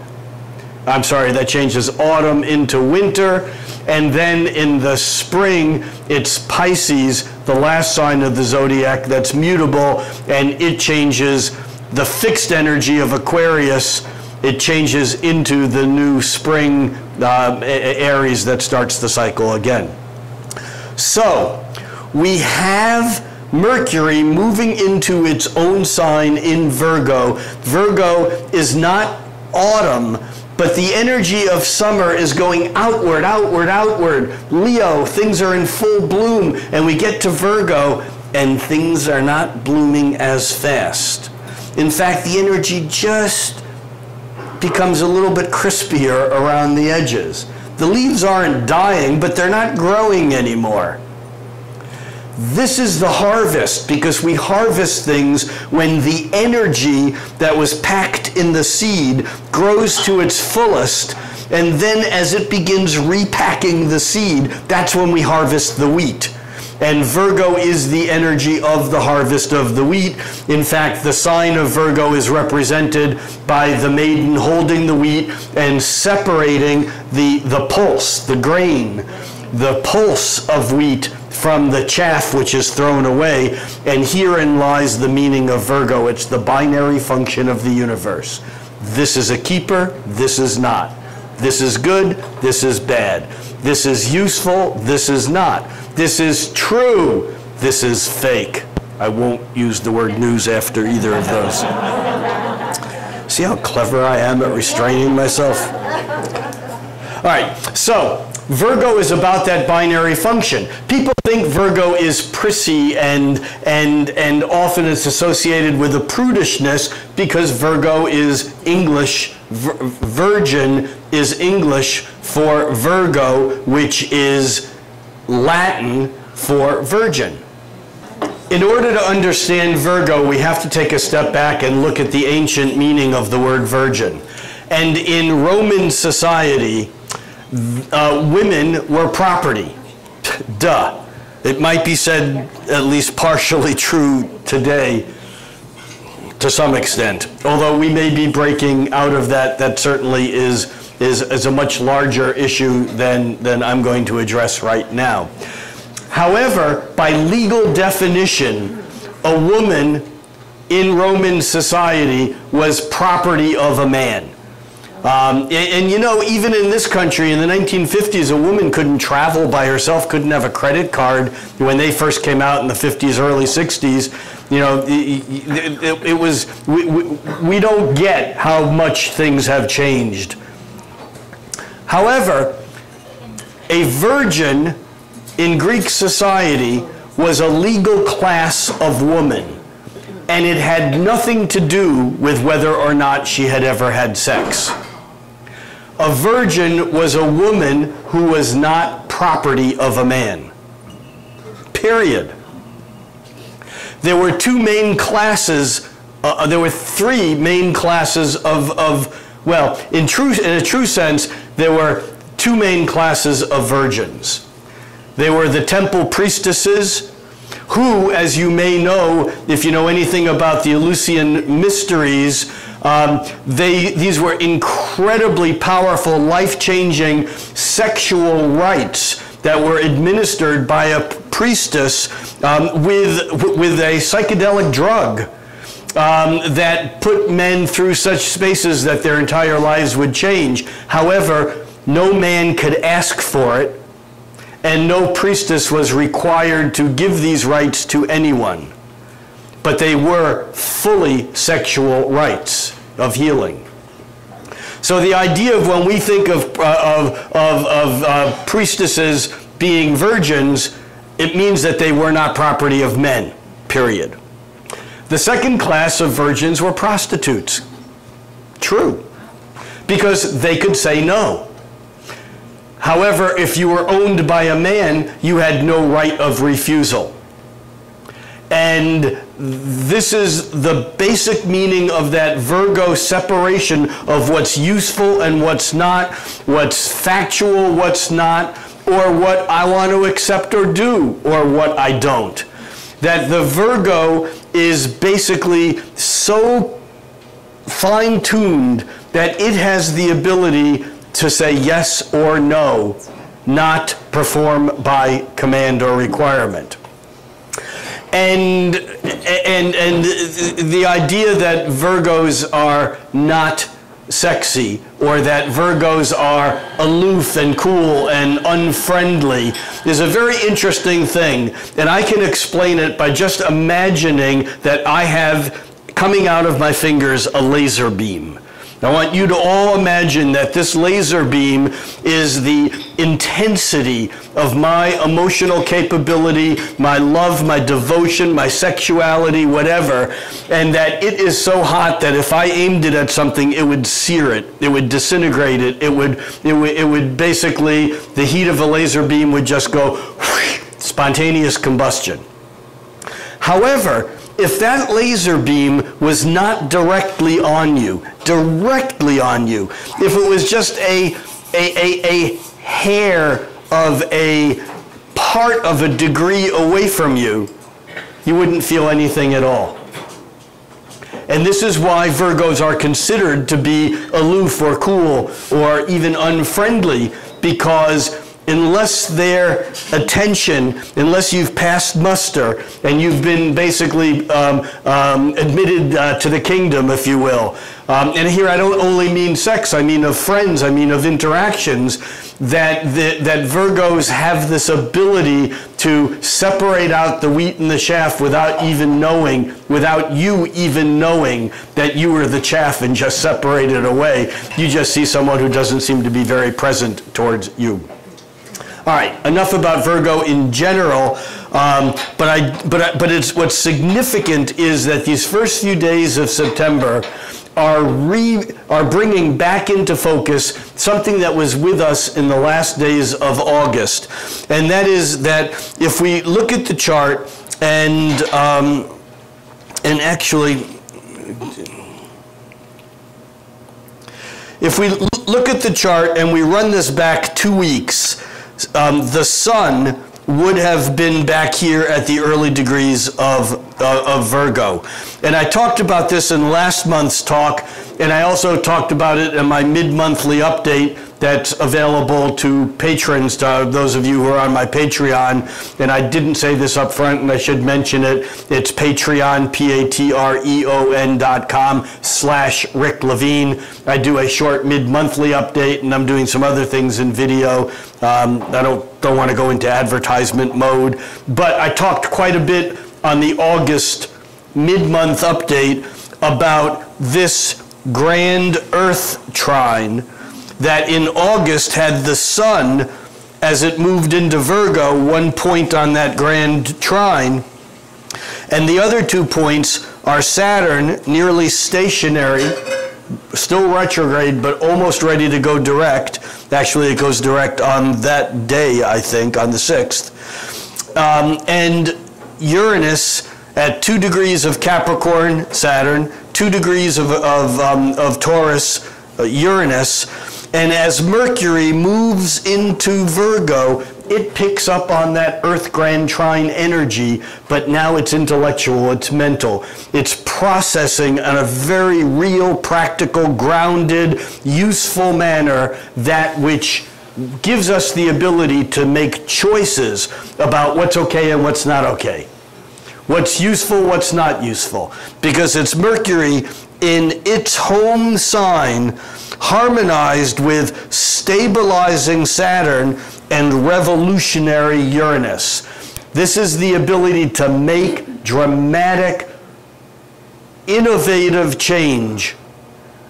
I'm sorry, that changes autumn into winter. And then in the spring, it's Pisces, the last sign of the zodiac that's mutable, and it changes the fixed energy of Aquarius. It changes into the new spring Aries that starts the cycle again. So we have Mercury moving into its own sign in Virgo. Virgo is not autumn, but the energy of summer is going outward, outward, outward. Leo, things are in full bloom, and we get to Virgo, and things are not blooming as fast. In fact, the energy just becomes a little bit crispier around the edges. The leaves aren't dying, but they're not growing anymore. This is the harvest, because we harvest things when the energy that was packed in the seed grows to its fullest, and then as it begins repacking the seed, that's when we harvest the wheat. And Virgo is the energy of the harvest of the wheat. In fact, the sign of Virgo is represented by the maiden holding the wheat and separating the pulse, the grain, the pulse of wheat from the chaff which is thrown away. And herein lies the meaning of Virgo. It's the binary function of the universe. This is a keeper, this is not. This is good, this is bad. This is useful, this is not. This is true, this is fake. I won't use the word news after either of those. See how clever I am at restraining myself? All right, so Virgo is about that binary function. People think Virgo is prissy and often it's associated with a prudishness because Virgo is English. Virgin is English for Virgo, which is Latin for virgin. In order to understand Virgo, we have to take a step back and look at the ancient meaning of the word virgin. And in Roman society, women were property. Duh. It might be said at least partially true today to some extent. Although we may be breaking out of that, that certainly is a much larger issue than I'm going to address right now. However, by legal definition, a woman in Roman society was property of a man. And you know, even in this country in the 1950s, a woman couldn't travel by herself, couldn't have a credit card. When they first came out in the 50s, early 60s, you know, it was, we don't get how much things have changed. However, a virgin in Greek society was a legal class of woman, and it had nothing to do with whether or not she had ever had sex. A virgin was a woman who was not property of a man. Period. There were two main classes, there were three main classes well, in a true sense, there were two main classes of virgins. They were the temple priestesses, who, as you may know, if you know anything about the Eleusinian mysteries, these were incredibly powerful, life-changing sexual rites that were administered by a priestess with a psychedelic drug that put men through such spaces that their entire lives would change. However, no man could ask for it, and no priestess was required to give these rites to anyone. But they were fully sexual rites of healing. So the idea of when we think of priestesses being virgins, it means that they were not property of men, period. The second class of virgins were prostitutes. True. Because they could say no. However, if you were owned by a man, you had no right of refusal. And this is the basic meaning of that Virgo separation of what's useful and what's not, what's factual, what's not, or what I want to accept or do, or what I don't. That the Virgo is basically so fine-tuned that it has the ability to say yes or no, not perform by command or requirement. And the idea that Virgos are not sexy, or that Virgos are aloof and cool and unfriendly, is a very interesting thing. And I can explain it by just imagining that I have coming out of my fingers a laser beam. I want you to all imagine that this laser beam is the intensity of my emotional capability, my love, my devotion, my sexuality, whatever, and that it is so hot that if I aimed it at something, it would sear it, it would disintegrate it, it would basically, the heat of a laser beam would just go whoosh, spontaneous combustion. However, if that laser beam was not directly on you, if it was just a hair of a part of a degree away from you, you wouldn't feel anything at all. And this is why Virgos are considered to be aloof or cool or even unfriendly, because unless their attention, unless you've passed muster and you've been basically admitted to the kingdom, if you will. And here I don't only mean sex, I mean of friends, I mean of interactions, that Virgos have this ability to separate out the wheat and the chaff without even knowing, without you even knowing that you were the chaff and just separate it away. You just see someone who doesn't seem to be very present towards you. All right, enough about Virgo in general, but it's what's significant is that these first few days of September are bringing back into focus something that was with us in the last days of August, and that is that if we look at the chart and actually, if we look at the chart and we run this back 2 weeks. The sun would have been back here at the early degrees of Virgo. And I talked about this in last month's talk, and I also talked about it in my mid-monthly update that's available to patrons, to those of you who are on my Patreon. And I didn't say this up front, and I should mention it. It's Patreon, patreon.com/Rick Levine. I do a short mid-monthly update, and I'm doing some other things in video. I don't want to go into advertisement mode, but I talked quite a bit on the August mid-month update about this Grand Earth Trine that in August had the sun, as it moved into Virgo, 1 point on that Grand Trine, and the other 2 points are Saturn, nearly stationary, still retrograde, but almost ready to go direct. Actually, it goes direct on that day, I think, on the 6th. And Uranus at 2 degrees of Capricorn, Saturn, 2 degrees of Taurus, Uranus. And as Mercury moves into Virgo, it picks up on that Earth Grand Trine energy, but now it's intellectual, it's mental. It's processing in a very real, practical, grounded, useful manner that which gives us the ability to make choices about what's okay and what's not okay. What's useful, what's not useful. Because it's Mercury in its home sign, harmonized with stabilizing Saturn and revolutionary Uranus. This is the ability to make dramatic, innovative change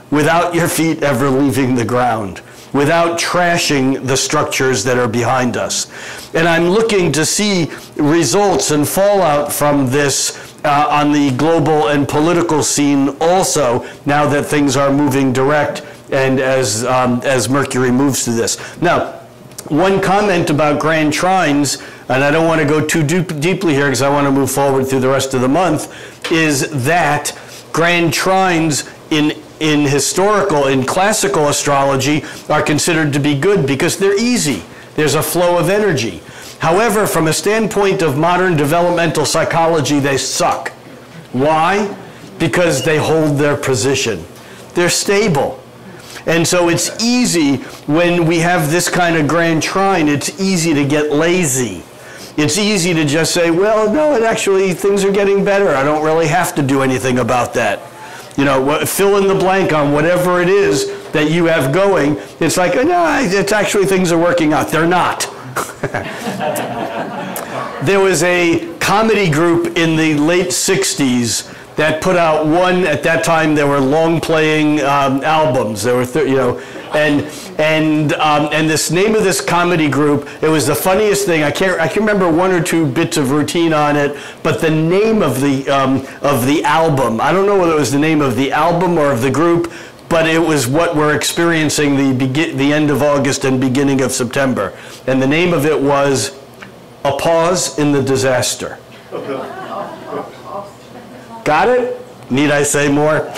without your feet ever leaving the ground, without trashing the structures that are behind us. And I'm looking to see results and fallout from this on the global and political scene also, now that things are moving direct and as Mercury moves to this. Now, one comment about Grand Trines, and I don't want to go too deeply here because I want to move forward through the rest of the month, is that Grand Trines in classical astrology are considered to be good because they're easy. There's a flow of energy. However, from a standpoint of modern developmental psychology, they suck. Why? Because they hold their position. they're stable. And so it's easy when we have this kind of grand trine, it's easy to get lazy. It's easy to just say, well, no, actually things are getting better. I don't really have to do anything about that. You know, fill in the blank on whatever it is that you have going. It's like, no, it's actually things are working out. They're not. There was a comedy group in the late 60s that put out one, at that time there were long playing albums. There were, and this name of this comedy group, it was the funniest thing. I can remember one or two bits of routine on it, but the name of the album, I don't know whether it was the name of the album or of the group, but it was what we're experiencing the end of August and beginning of September. And the name of it was A Pause in the Disaster. Got it? Need I say more?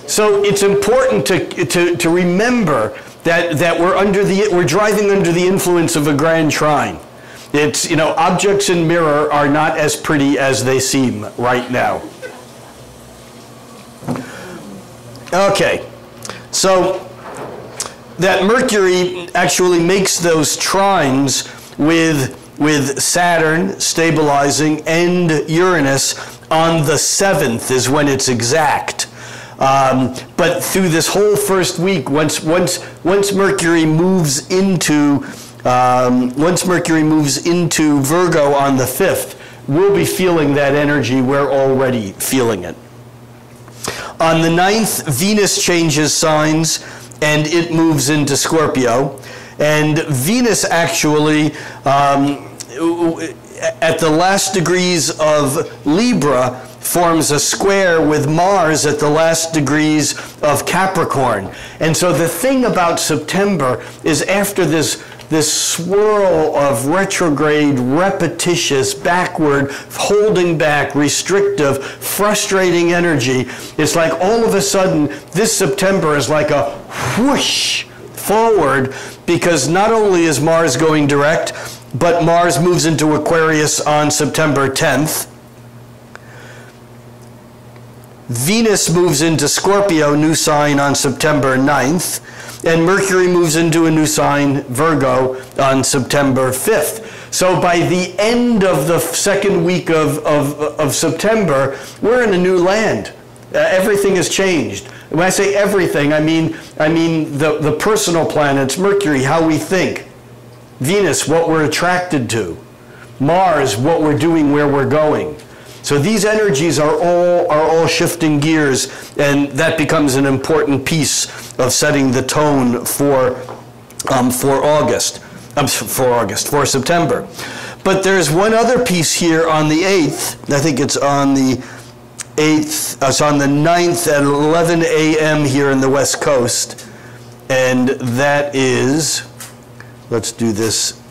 So it's important to remember that we're driving under the influence of a grand trine. It's, objects in mirror are not as pretty as they seem right now. Okay, so that Mercury actually makes those trines with Saturn stabilizing and Uranus on the 7th is when it's exact. But through this whole first week, once Mercury moves into Virgo on the 5th, we'll be feeling that energy. We're already feeling it. On the 9th, Venus changes signs and it moves into Scorpio. And Venus actually, at the last degrees of Libra, forms a square with Mars at the last degrees of Capricorn. And so the thing about September is after this swirl of retrograde, repetitious, backward, holding back, restrictive, frustrating energy, it's like all of a sudden this September is like a whoosh forward, because not only is Mars going direct, but Mars moves into Aquarius on September 10th. Venus moves into Scorpio, new sign, on September 9th. And Mercury moves into a new sign, Virgo, on September 5th. So by the end of the second week of September, we're in a new land. Everything has changed. When I say everything, I mean the personal planets, Mercury, how we think. Venus, what we're attracted to. Mars, what we're doing, where we're going. So these energies are all shifting gears, and that becomes an important piece of setting the tone for September. But there's one other piece here on the 8th. I think it's on the 8th. It's on the 9th at 11 a.m. here in the West Coast, and that is, let's do this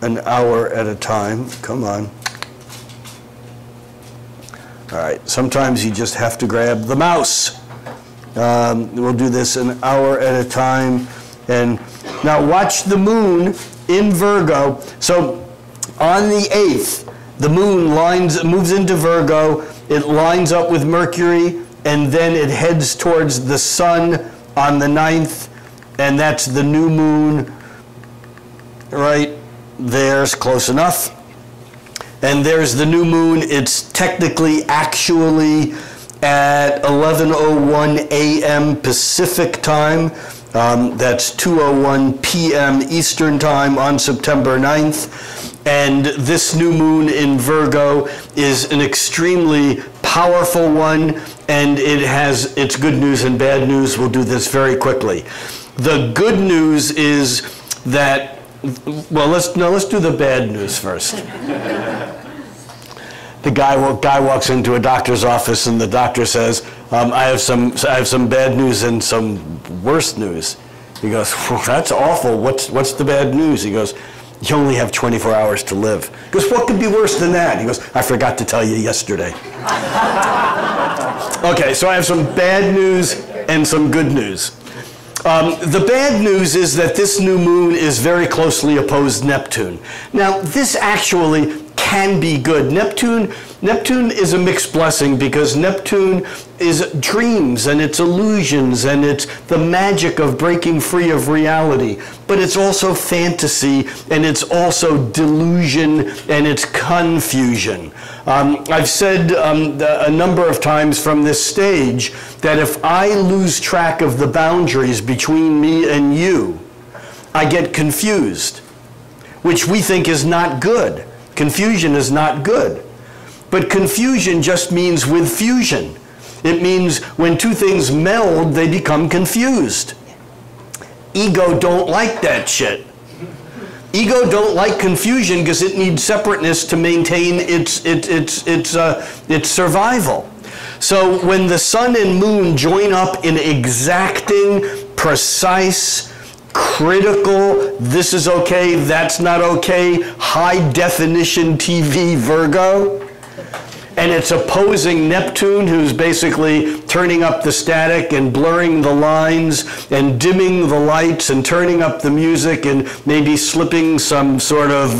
an hour at a time. Come on. All right, sometimes you just have to grab the mouse. We'll do this an hour at a time. And now watch the moon in Virgo. So on the 8th, the moon moves into Virgo. It lines up with Mercury, and then it heads towards the sun on the 9th, and that's the new moon right there's close enough. And there's the new moon. It's technically, actually, at 11:01 a.m. Pacific time. That's 2:01 p.m. Eastern time on September 9th. And this new moon in Virgo is an extremely powerful one, and it has its good news and bad news. We'll do this very quickly. The good news is that, well, let's do the bad news first. The guy walks into a doctor's office, and the doctor says, I have some bad news and some worse news. He goes, well, that's awful. What's the bad news? He goes, you only have 24 hours to live. He goes, what could be worse than that? He goes, I forgot to tell you yesterday. Okay, so I have some bad news and some good news. The bad news is that this new moon is very closely opposed Neptune. Now, this actually can be good. Neptune is a mixed blessing because Neptune is dreams and it's illusions and it's the magic of breaking free of reality. But it's also fantasy and it's also delusion and it's confusion. I've said a number of times from this stage that if I lose track of the boundaries between me and you, I get confused, which we think is not good. Confusion is not good. But confusion just means with fusion. It means when two things meld, they become confused. Ego don't like that shit. Ego don't like confusion because it needs separateness to maintain its survival. So when the sun and moon join up in exacting, precise, critical, this is okay, that's not okay, high definition TV Virgo, and it's opposing Neptune, who's basically turning up the static and blurring the lines and dimming the lights and turning up the music and maybe slipping some sort of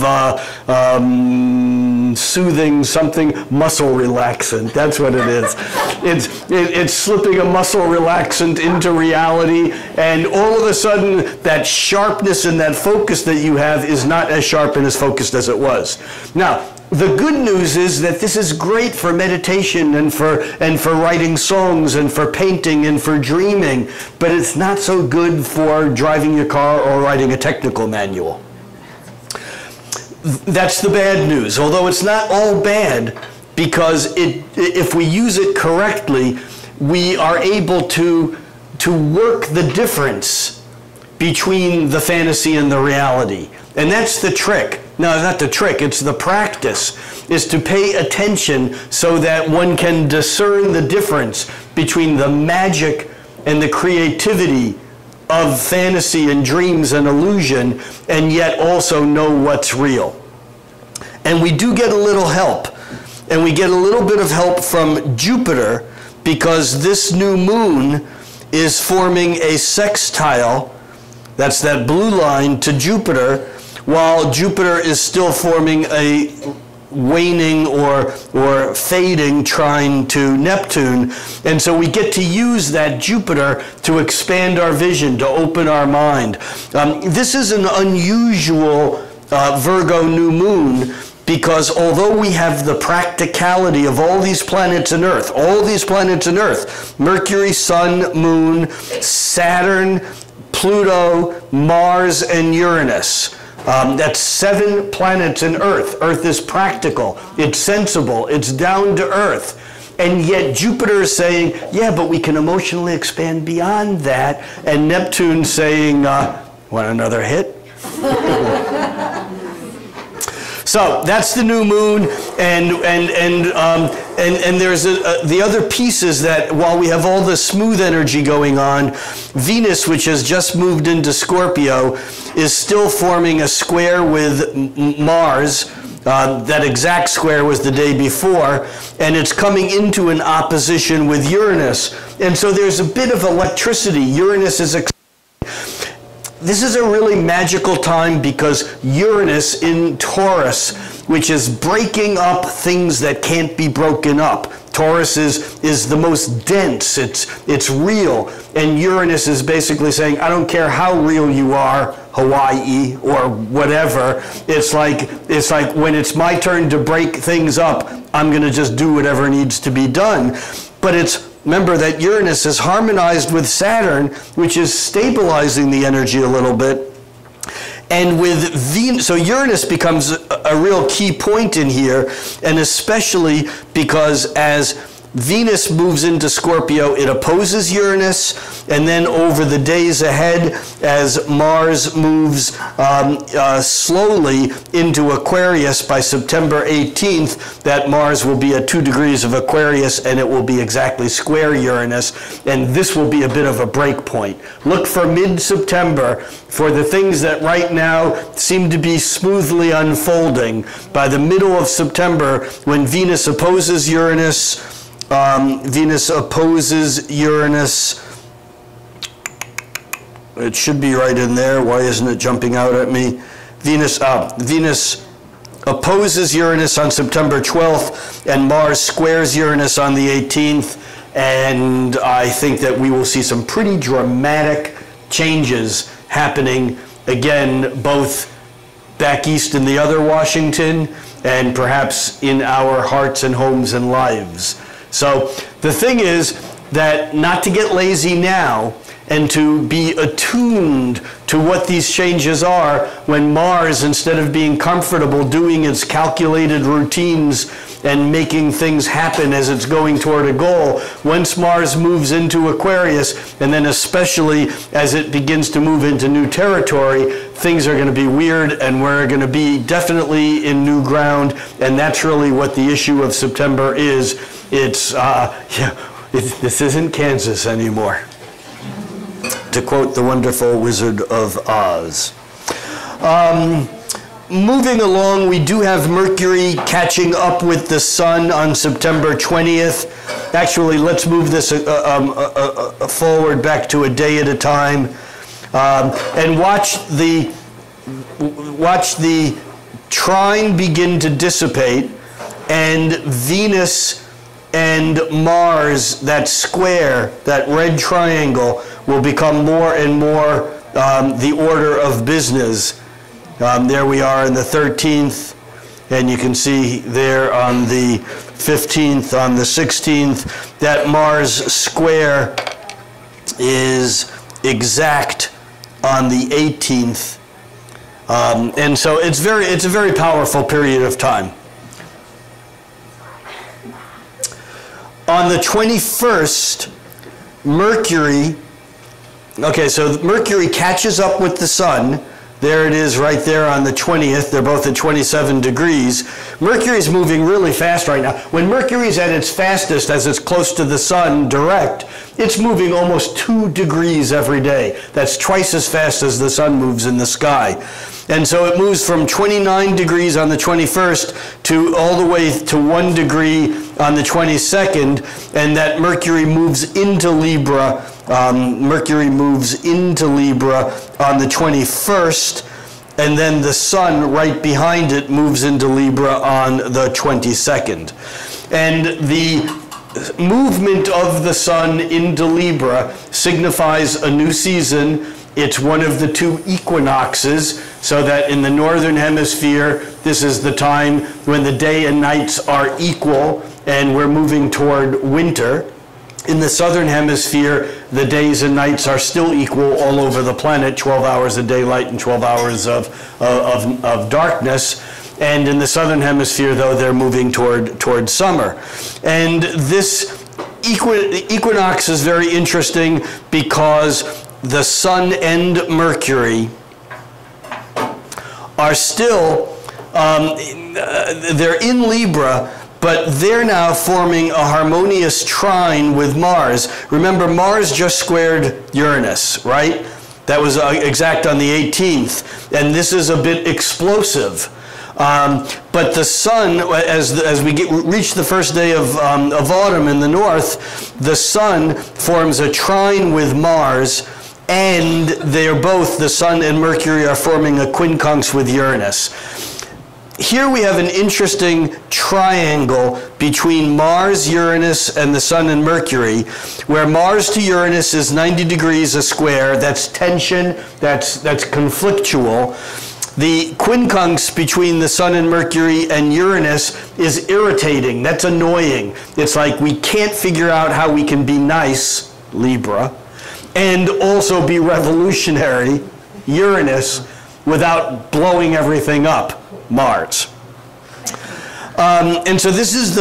soothing something, muscle relaxant. That's what it is. It's slipping a muscle relaxant into reality, and all of a sudden that sharpness and that focus that you have is not as sharp and as focused as it was. Now, the good news is that this is great for meditation and for writing songs and for painting and for dreaming, but it's not so good for driving your car or writing a technical manual. That's the bad news, although it's not all bad, because if we use it correctly, we are able to work the difference between the fantasy and the reality. And that's the trick. No, not the trick, it's the practice, is to pay attention so that one can discern the difference between the magic and the creativity of fantasy and dreams and illusion, and yet also know what's real. And we do get a little help. And we get a little bit of help from Jupiter, because this new moon is forming a sextile, that's that blue line, to Jupiter, while Jupiter is still forming a waning or fading trine to Neptune. And so we get to use that Jupiter to expand our vision, to open our mind. This is an unusual Virgo new moon, because although we have the practicality of all these planets in Earth, Mercury, Sun, Moon, Saturn, Pluto, Mars, and Uranus. That's 7 planets in Earth. Earth is practical, it's sensible, it's down to earth. And yet Jupiter is saying, yeah, but we can emotionally expand beyond that. And Neptune saying, want another hit? So that's the new moon, and there's the other piece is that while we have all the smooth energy going on, Venus, which has just moved into Scorpio, is still forming a square with Mars. That exact square was the day before, and it's coming into an opposition with Uranus. And so there's a bit of electricity. Uranus is This is a really magical time because Uranus in Taurus, which is breaking up things that can't be broken up. Taurus is the most dense, it's real, and Uranus is basically saying, I don't care how real you are, Hawaii or whatever, it's like when it's my turn to break things up, I'm going to just do whatever needs to be done. But remember that Uranus is harmonized with Saturn, which is stabilizing the energy a little bit. And with Venus, so Uranus becomes a real key point in here, and especially because as Venus moves into Scorpio, it opposes Uranus, and then over the days ahead, as Mars moves slowly into Aquarius by September 18th, that Mars will be at 2 degrees of Aquarius, and it will be exactly square Uranus, and this will be a bit of a break point. Look for mid-September for the things that right now seem to be smoothly unfolding. By the middle of September, when Venus opposes Uranus, it should be right in there. Why isn't it jumping out at me? Venus opposes Uranus on September 12th, and Mars squares Uranus on the 18th. And I think that we will see some pretty dramatic changes happening, again, both back east in the other Washington and perhaps in our hearts and homes and lives. So the thing is that not to get lazy now and to be attuned to what these changes are when Mars, instead of being comfortable doing its calculated routines and making things happen as it's going toward a goal, once Mars moves into Aquarius, and then especially as it begins to move into new territory, things are going to be weird, and we're going to be definitely in new ground, and that's really what the issue of September is. This isn't Kansas anymore, to quote the wonderful Wizard of Oz. Moving along, we do have Mercury catching up with the Sun on September 20th. Actually, let's move this forward back to a day at a time, and watch the trine begin to dissipate, and Venus and Mars, that square, that red triangle, will become more and more the order of business. There we are on the 13th, and you can see there on the 15th, on the 16th, that Mars square is exact on the 18th. And so it's a very powerful period of time. On the 21st, Mercury, okay, so Mercury catches up with the Sun. There it is right there on the 20th. They're both at 27 degrees. Mercury's moving really fast right now. When Mercury's at its fastest, as it's close to the Sun direct, it's moving almost 2 degrees every day. That's twice as fast as the Sun moves in the sky. And so it moves from 29 degrees on the 21st to all the way to 1 degree on the 22nd, and that Mercury moves into Libra. Mercury moves into Libra on the 21st, and then the Sun right behind it moves into Libra on the 22nd. And the movement of the Sun into Libra signifies a new season. It's one of the 2 equinoxes, so that in the northern hemisphere, this is the time when the day and nights are equal, and we're moving toward winter. In the southern hemisphere, the days and nights are still equal all over the planet, 12 hours of daylight and 12 hours of darkness. And in the southern hemisphere, though, they're moving toward summer. And this equinox is very interesting because the Sun and Mercury are still, they're in Libra, but they're now forming a harmonious trine with Mars. Remember, Mars just squared Uranus, right? That was exact on the 18th, and this is a bit explosive. But the Sun, as we reach the first day of autumn in the north, the Sun forms a trine with Mars, and they're both, the Sun and Mercury, are forming a quincunx with Uranus. Here we have an interesting triangle between Mars, Uranus, and the Sun and Mercury, where Mars to Uranus is 90 degrees a square. That's tension, that's conflictual. The quincunx between the Sun and Mercury and Uranus is irritating. That's annoying. It's like we can't figure out how we can be nice, Libra, and also be revolutionary, Uranus, without blowing everything up, Mars. And so this is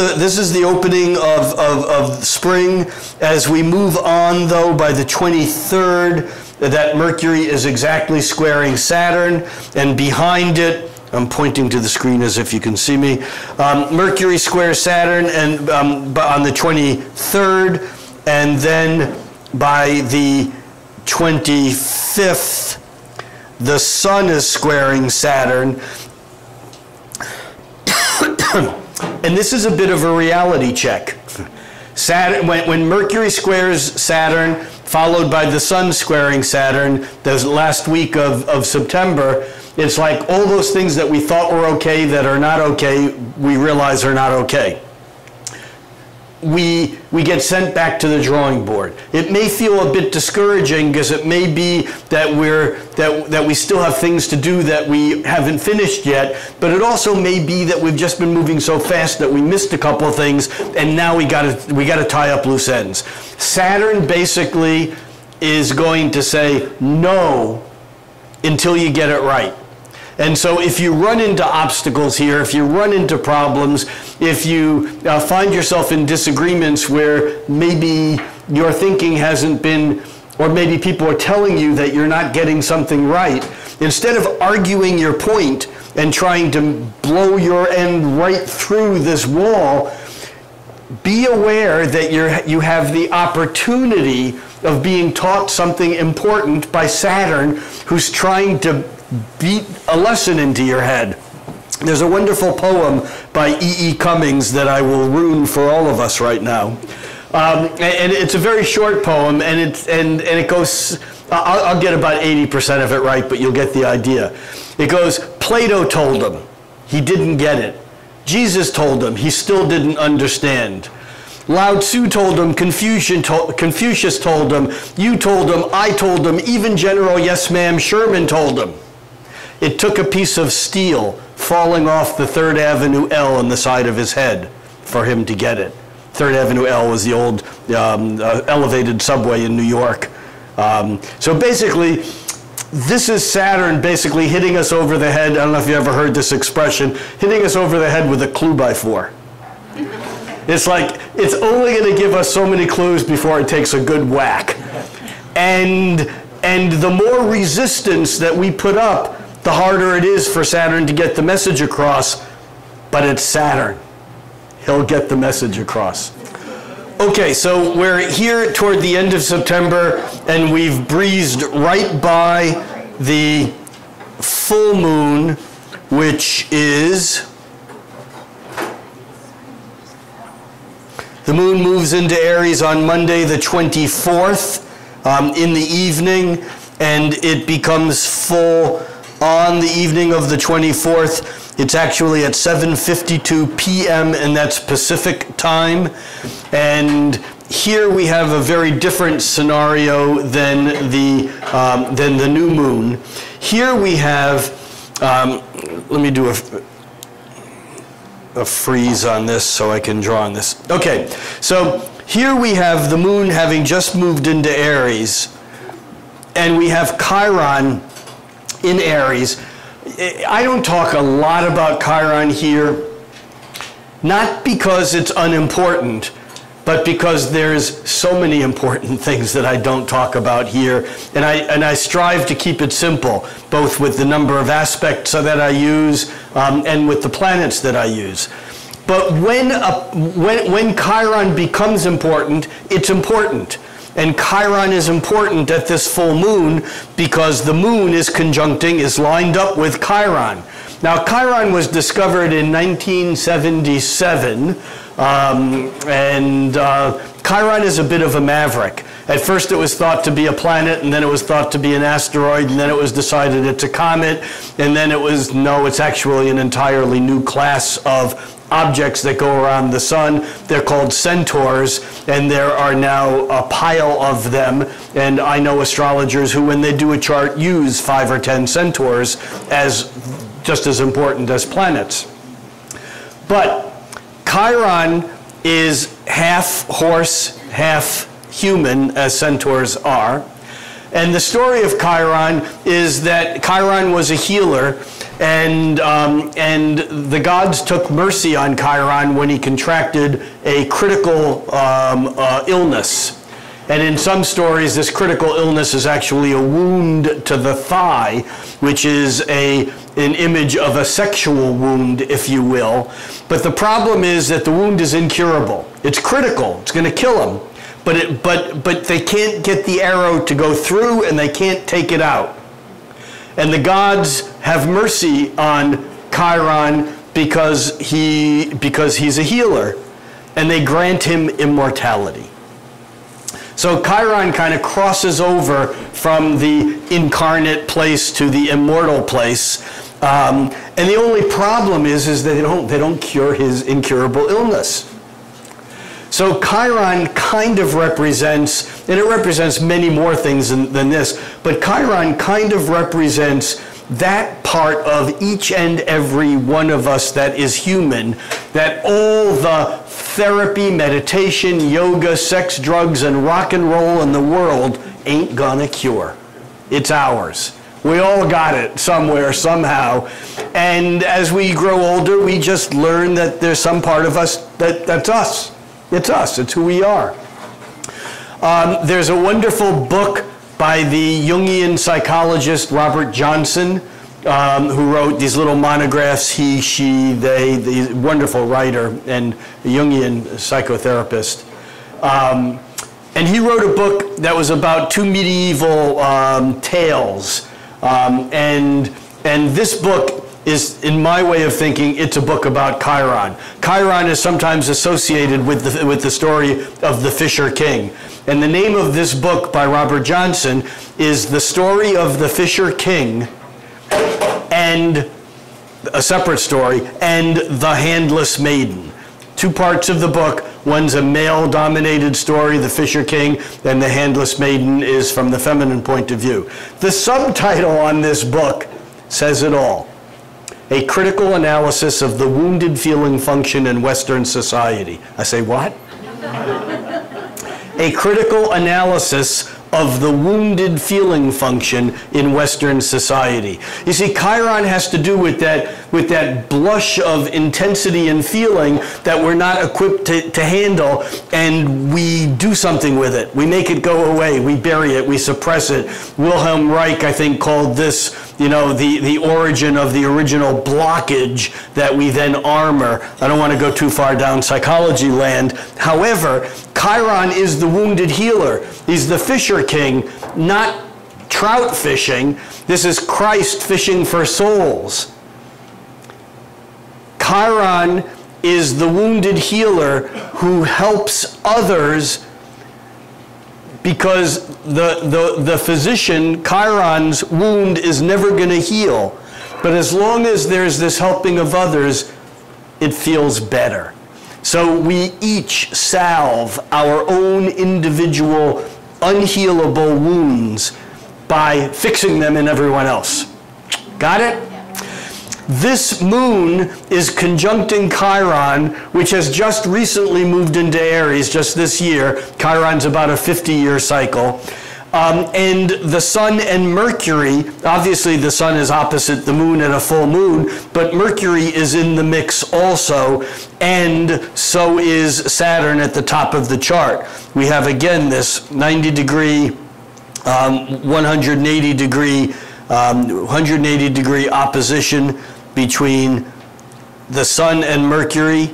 the opening of spring. As we move on, though, by the 23rd, that Mercury is exactly squaring Saturn, and behind it, I'm pointing to the screen as if you can see me, Mercury squares Saturn and on the 23rd, and then by the 25th, the Sun is squaring Saturn. And this is a bit of a reality check. Saturn, when Mercury squares Saturn followed by the Sun squaring Saturn the last week of September. It's like all those things that we thought were okay that are not okay, we realize are not okay. We get sent back to the drawing board. It may feel a bit discouraging because it may be that we still have things to do that we haven't finished yet, but it also may be that we've just been moving so fast that we missed a couple of things, and now we got to tie up loose ends. Saturn basically is going to say no until you get it right. And so if you run into obstacles here, if you run into problems, if you find yourself in disagreements where maybe your thinking hasn't been, or maybe people are telling you that you're not getting something right, instead of arguing your point and trying to blow your end right through this wall, be aware that you have the opportunity of being taught something important by Saturn, who's trying to beat a lesson into your head. There's a wonderful poem by E.E. Cummings that I will ruin for all of us right now. And it's a very short poem, and it goes, I'll get about 80% of it right, but you'll get the idea. It goes, Plato told him, he didn't get it. Jesus told him, he still didn't understand. Lao Tzu told him, Confucius told him, you told him, I told him, even General Yes Ma'am Sherman told him. It took a piece of steel falling off the 3rd Avenue L on the side of his head for him to get it. 3rd Avenue L was the old elevated subway in New York. So basically, this is Saturn basically hitting us over the head. I don't know if you ever heard this expression, hitting us over the head with a clue by 4. It's like, it's only going to give us so many clues before it takes a good whack. And the more resistance that we put up, the harder it is for Saturn to get the message across, but it's Saturn. He'll get the message across. Okay, so we're here toward the end of September, and we've breezed right by the full moon, which is, the moon moves into Aries on Monday the 24th in the evening, and it becomes full on the evening of the 24th. It's actually at 7:52 p.m. and that's Pacific time. And here we have a very different scenario than the new moon. Here we have, let me do a freeze on this so I can draw on this. Okay, so here we have the moon having just moved into Aries, and we have Chiron in Aries. I don't talk a lot about Chiron here, not because it's unimportant, but because there's so many important things that I don't talk about here, and I strive to keep it simple, both with the number of aspects that I use and with the planets that I use. But when Chiron becomes important, it's important. And Chiron is important at this full moon because the moon is lined up with Chiron. Now, Chiron was discovered in 1977, and Chiron is a bit of a maverick. At first it was thought to be a planet, and then it was thought to be an asteroid, and then it was decided it's a comet, and then it was, no, it's actually an entirely new class of objects that go around the sun. They're called centaurs, and there are now a pile of them, and I know astrologers who, when they do a chart, use 5 or 10 centaurs as just as important as planets. But Chiron is half horse, half human, as centaurs are. And the story of Chiron is that Chiron was a healer, and the gods took mercy on Chiron when he contracted a critical illness. And in some stories, this critical illness is actually a wound to the thigh, which is an image of a sexual wound, if you will. But the problem is that the wound is incurable. It's critical. It's going to kill him. But they can't get the arrow to go through, and they can't take it out. And the gods have mercy on Chiron because he's a healer, and they grant him immortality. So Chiron kind of crosses over from the incarnate place to the immortal place. And the only problem is that they don't cure his incurable illness. So Chiron kind of represents, and it represents many more things than this, but Chiron kind of represents that part of each and every one of us that is human, that all the therapy, meditation, yoga, sex, drugs, and rock and roll in the world ain't gonna cure. It's ours. We all got it somewhere, somehow. And as we grow older, we just learn that there's some part of us that's us. It's us. It's who we are. There's a wonderful book by the Jungian psychologist Robert Johnson, who wrote these little monographs, he, she, they, the wonderful writer and Jungian psychotherapist. And he wrote a book that was about two medieval tales. And this book is, in my way of thinking, it's a book about Chiron. Chiron is sometimes associated with the story of the Fisher King. And the name of this book by Robert Johnson is The Story of the Fisher King, and a separate story, and The Handless Maiden. Two parts of the book. One's a male-dominated story, The Fisher King, and The Handless Maiden is from the feminine point of view. The subtitle on this book says it all. A critical analysis of the wounded feeling function in Western society. I say, what? A critical analysis of the wounded feeling function in Western society. You see, Chiron has to do with that blush of intensity and feeling that we're not equipped to handle, and we do something with it. We make it go away. We bury it. We suppress it. Wilhelm Reich, I think, called this, you know, the origin of the original blockage that we then armor. I don't want to go too far down psychology land. However, Chiron is the wounded healer. He's the Fisher King, not trout fishing. This is Christ fishing for souls. Chiron is the wounded healer who helps others, because the physician, Chiron's wound is never going to heal. But as long as there's this helping of others, it feels better. So we each salve our own individual unhealable wounds by fixing them in everyone else. Got it? This moon is conjuncting Chiron, which has just recently moved into Aries, just this year. Chiron's about a 50-year cycle. And the Sun and Mercury, obviously the Sun is opposite the Moon at a full moon, but Mercury is in the mix also, and so is Saturn at the top of the chart. We have, again, this 90-degree, 180-degree opposition between the Sun and Mercury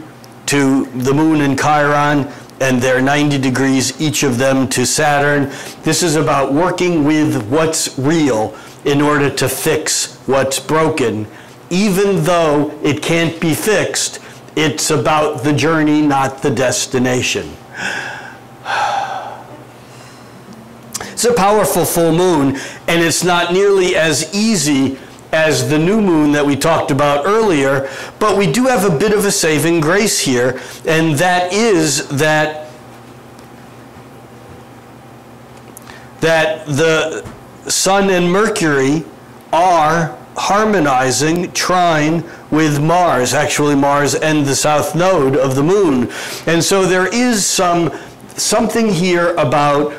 to the Moon and Chiron, and they're 90 degrees, each of them, to Saturn. This is about working with what's real in order to fix what's broken. Even though it can't be fixed, it's about the journey, not the destination. It's a powerful full moon, and it's not nearly as easy as the new moon that we talked about earlier, but we do have a bit of a saving grace here, and that is that the Sun and Mercury are harmonizing trine with Mars, actually Mars and the south node of the moon. And so there is something here about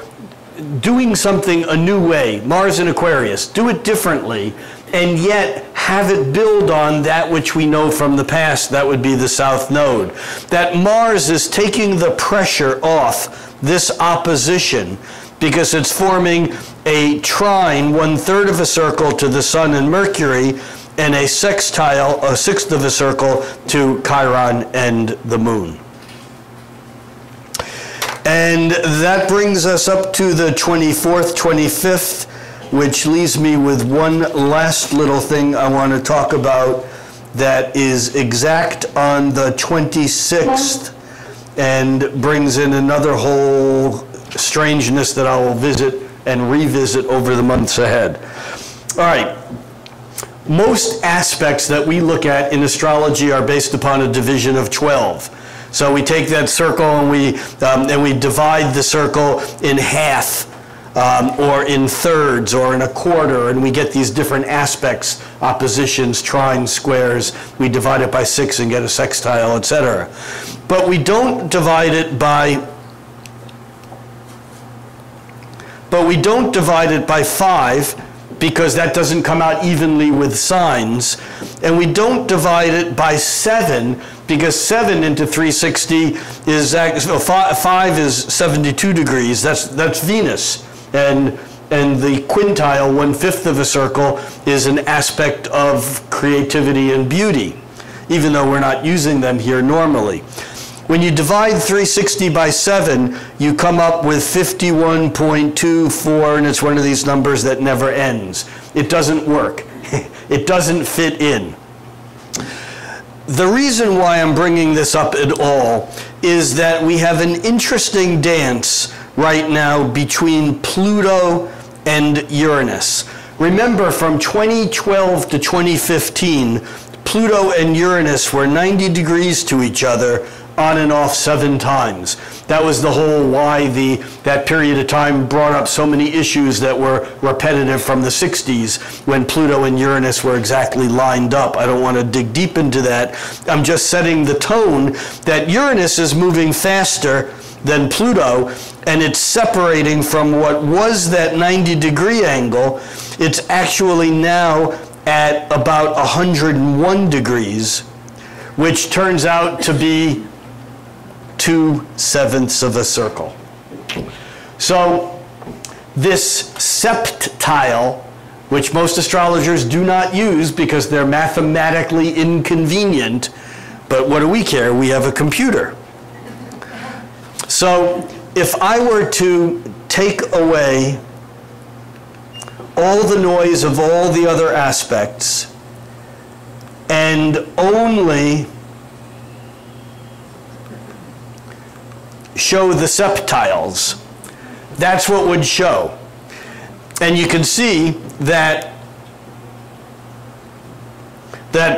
doing something a new way. Mars in Aquarius, do it differently, and yet have it build on that which we know from the past. That would be the south node. That Mars is taking the pressure off this opposition, because it's forming a trine, 1/3 of a circle to the Sun and Mercury, and a sextile, 1/6 of a circle to Chiron and the Moon. And that brings us up to the 24th, 25th, which leaves me with one last little thing I want to talk about that is exact on the 26th and brings in another whole strangeness that I will visit and revisit over the months ahead. All right. Most aspects that we look at in astrology are based upon a division of 12. So we take that circle and we divide the circle in half, or in thirds, or in a quarter, and we get these different aspects, oppositions, trines, squares. We divide it by 6 and get a sextile, etc. But we don't divide it by 5, because that doesn't come out evenly with signs. And we don't divide it by 7, because 7 into 360 is, 5 is 72 degrees. That's Venus. And the quintile, 1/5 of a circle, is an aspect of creativity and beauty, even though we're not using them here normally. When you divide 360 by 7, you come up with 51.24, and it's one of these numbers that never ends. It doesn't work. It doesn't fit in. The reason why I'm bringing this up at all is that we have an interesting dance right now between Pluto and Uranus. Remember, from 2012 to 2015, Pluto and Uranus were 90 degrees to each other, on and off 7 times. That was the whole why that period of time brought up so many issues that were repetitive from the 60s when Pluto and Uranus were exactly lined up. I don't want to dig deep into that. I'm just setting the tone that Uranus is moving faster than Pluto, and it's separating from what was that 90-degree angle. It's actually now at about 101 degrees, which turns out to be 2/7 of a circle. So this septile, which most astrologers do not use because they're mathematically inconvenient, but what do we care? We have a computer. So if I were to take away all the noise of all the other aspects and only show the septiles, that's what would show. And you can see that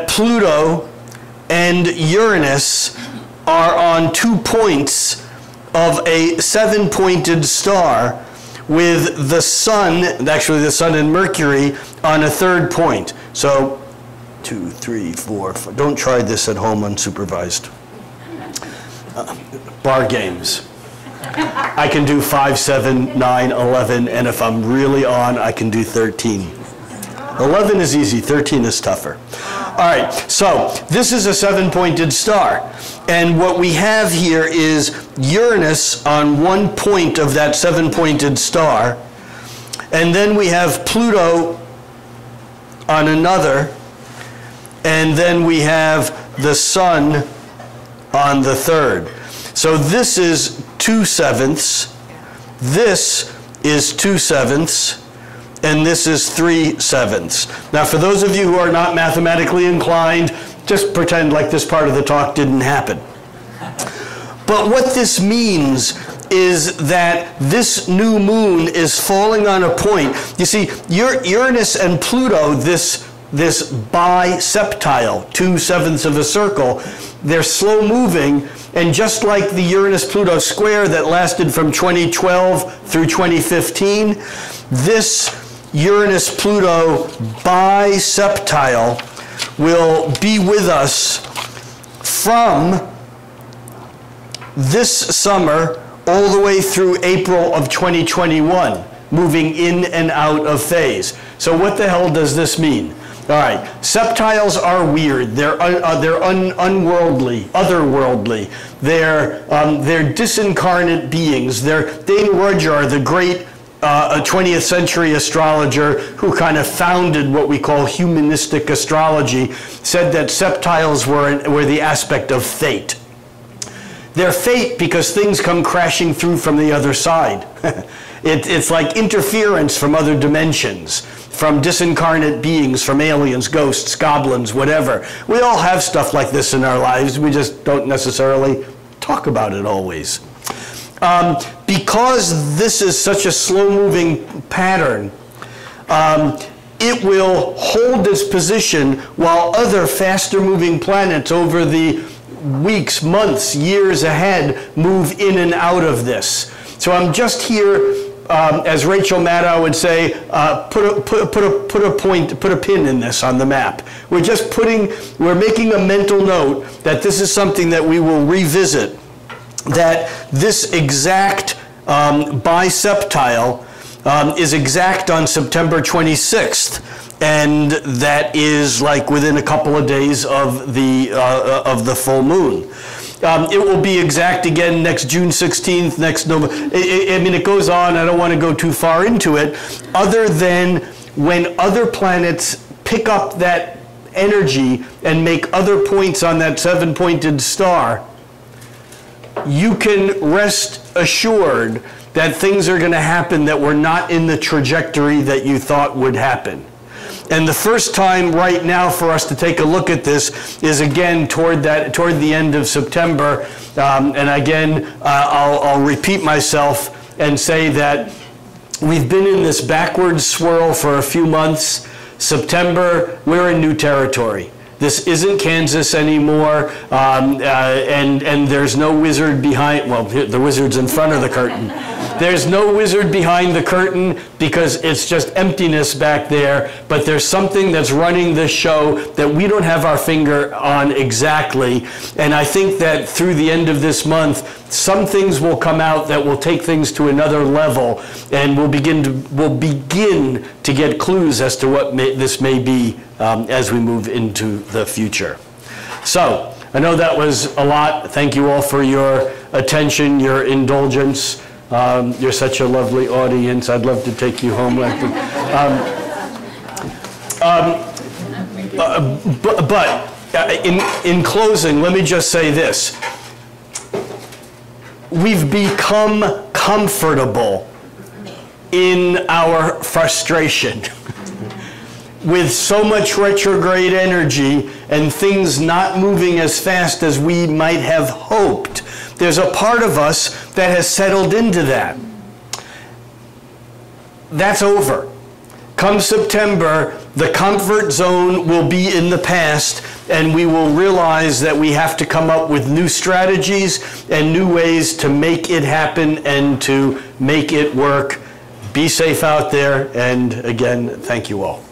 Pluto and Uranus are on 2 points of a 7-pointed star, with the Sun, actually the Sun and Mercury, on a 3rd point. So 2, 3, 4, 5. Don't try this at home unsupervised. Bar games. I can do 5, 7, 9, 11, and if I'm really on, I can do 13. 11 is easy, 13 is tougher. All right, so this is a 7-pointed star. And what we have here is Uranus on 1 point of that 7-pointed star. And then we have Pluto on another. And then we have the Sun on the 3rd. So this is 2/7. This is 2/7. And this is 3/7. Now, for those of you who are not mathematically inclined, just pretend like this part of the talk didn't happen. But what this means is that this new moon is falling on a point. You see, Uranus and Pluto, this biseptile, 2/7 of a circle, they're slow moving, and just like the Uranus-Pluto square that lasted from 2012 through 2015, this Uranus-Pluto biseptile will be with us from this summer all the way through April of 2021, moving in and out of phase. So what the hell does this mean? All right, septiles are weird. They're unworldly, otherworldly. They're disincarnate beings. Dane Rudhyar, the great 20th century astrologer who kind of founded what we call humanistic astrology, said that septiles were the aspect of fate. They're fate because things come crashing through from the other side. It's like interference from other dimensions, from disincarnate beings, from aliens, ghosts, goblins, whatever. We all have stuff like this in our lives. We just don't necessarily talk about it always. Because this is such a slow-moving pattern, it will hold its position while other faster-moving planets over the weeks, months, years ahead move in and out of this. So I'm just here, as Rachel Maddow would say, put a pin in this on the map. We're making a mental note that this is something that we will revisit, that this exact biseptile is exact on September 26th, and that is like within a couple of days of the full moon. It will be exact again next June 16th, next November. I mean, it goes on. I don't want to go too far into it, other than when other planets pick up that energy and make other points on that seven-pointed star, you can rest assured that things are going to happen that were not in the trajectory that you thought would happen. And the first time right now for us to take a look at this is again toward the end of September. And again, I'll repeat myself and say that we've been in this backwards swirl for a few months. September, we're in new territory. This isn't Kansas anymore, and there's no wizard behind, well, the wizard's in front of the curtain. There's no wizard behind the curtain because it's just emptiness back there, but there's something that's running this show that we don't have our finger on exactly, and I think that through the end of this month, some things will come out that will take things to another level, and we'll begin to get clues as to what this may be as we move into the future. So, I know that was a lot. Thank you all for your attention, your indulgence. You're such a lovely audience. I'd love to take you home. In closing, let me just say this. We've become comfortable in our frustration. With so much retrograde energy and things not moving as fast as we might have hoped, there's a part of us that has settled into that. That's over. Come September, the comfort zone will be in the past, and we will realize that we have to come up with new strategies and new ways to make it happen and to make it work. Be safe out there, and again, thank you all.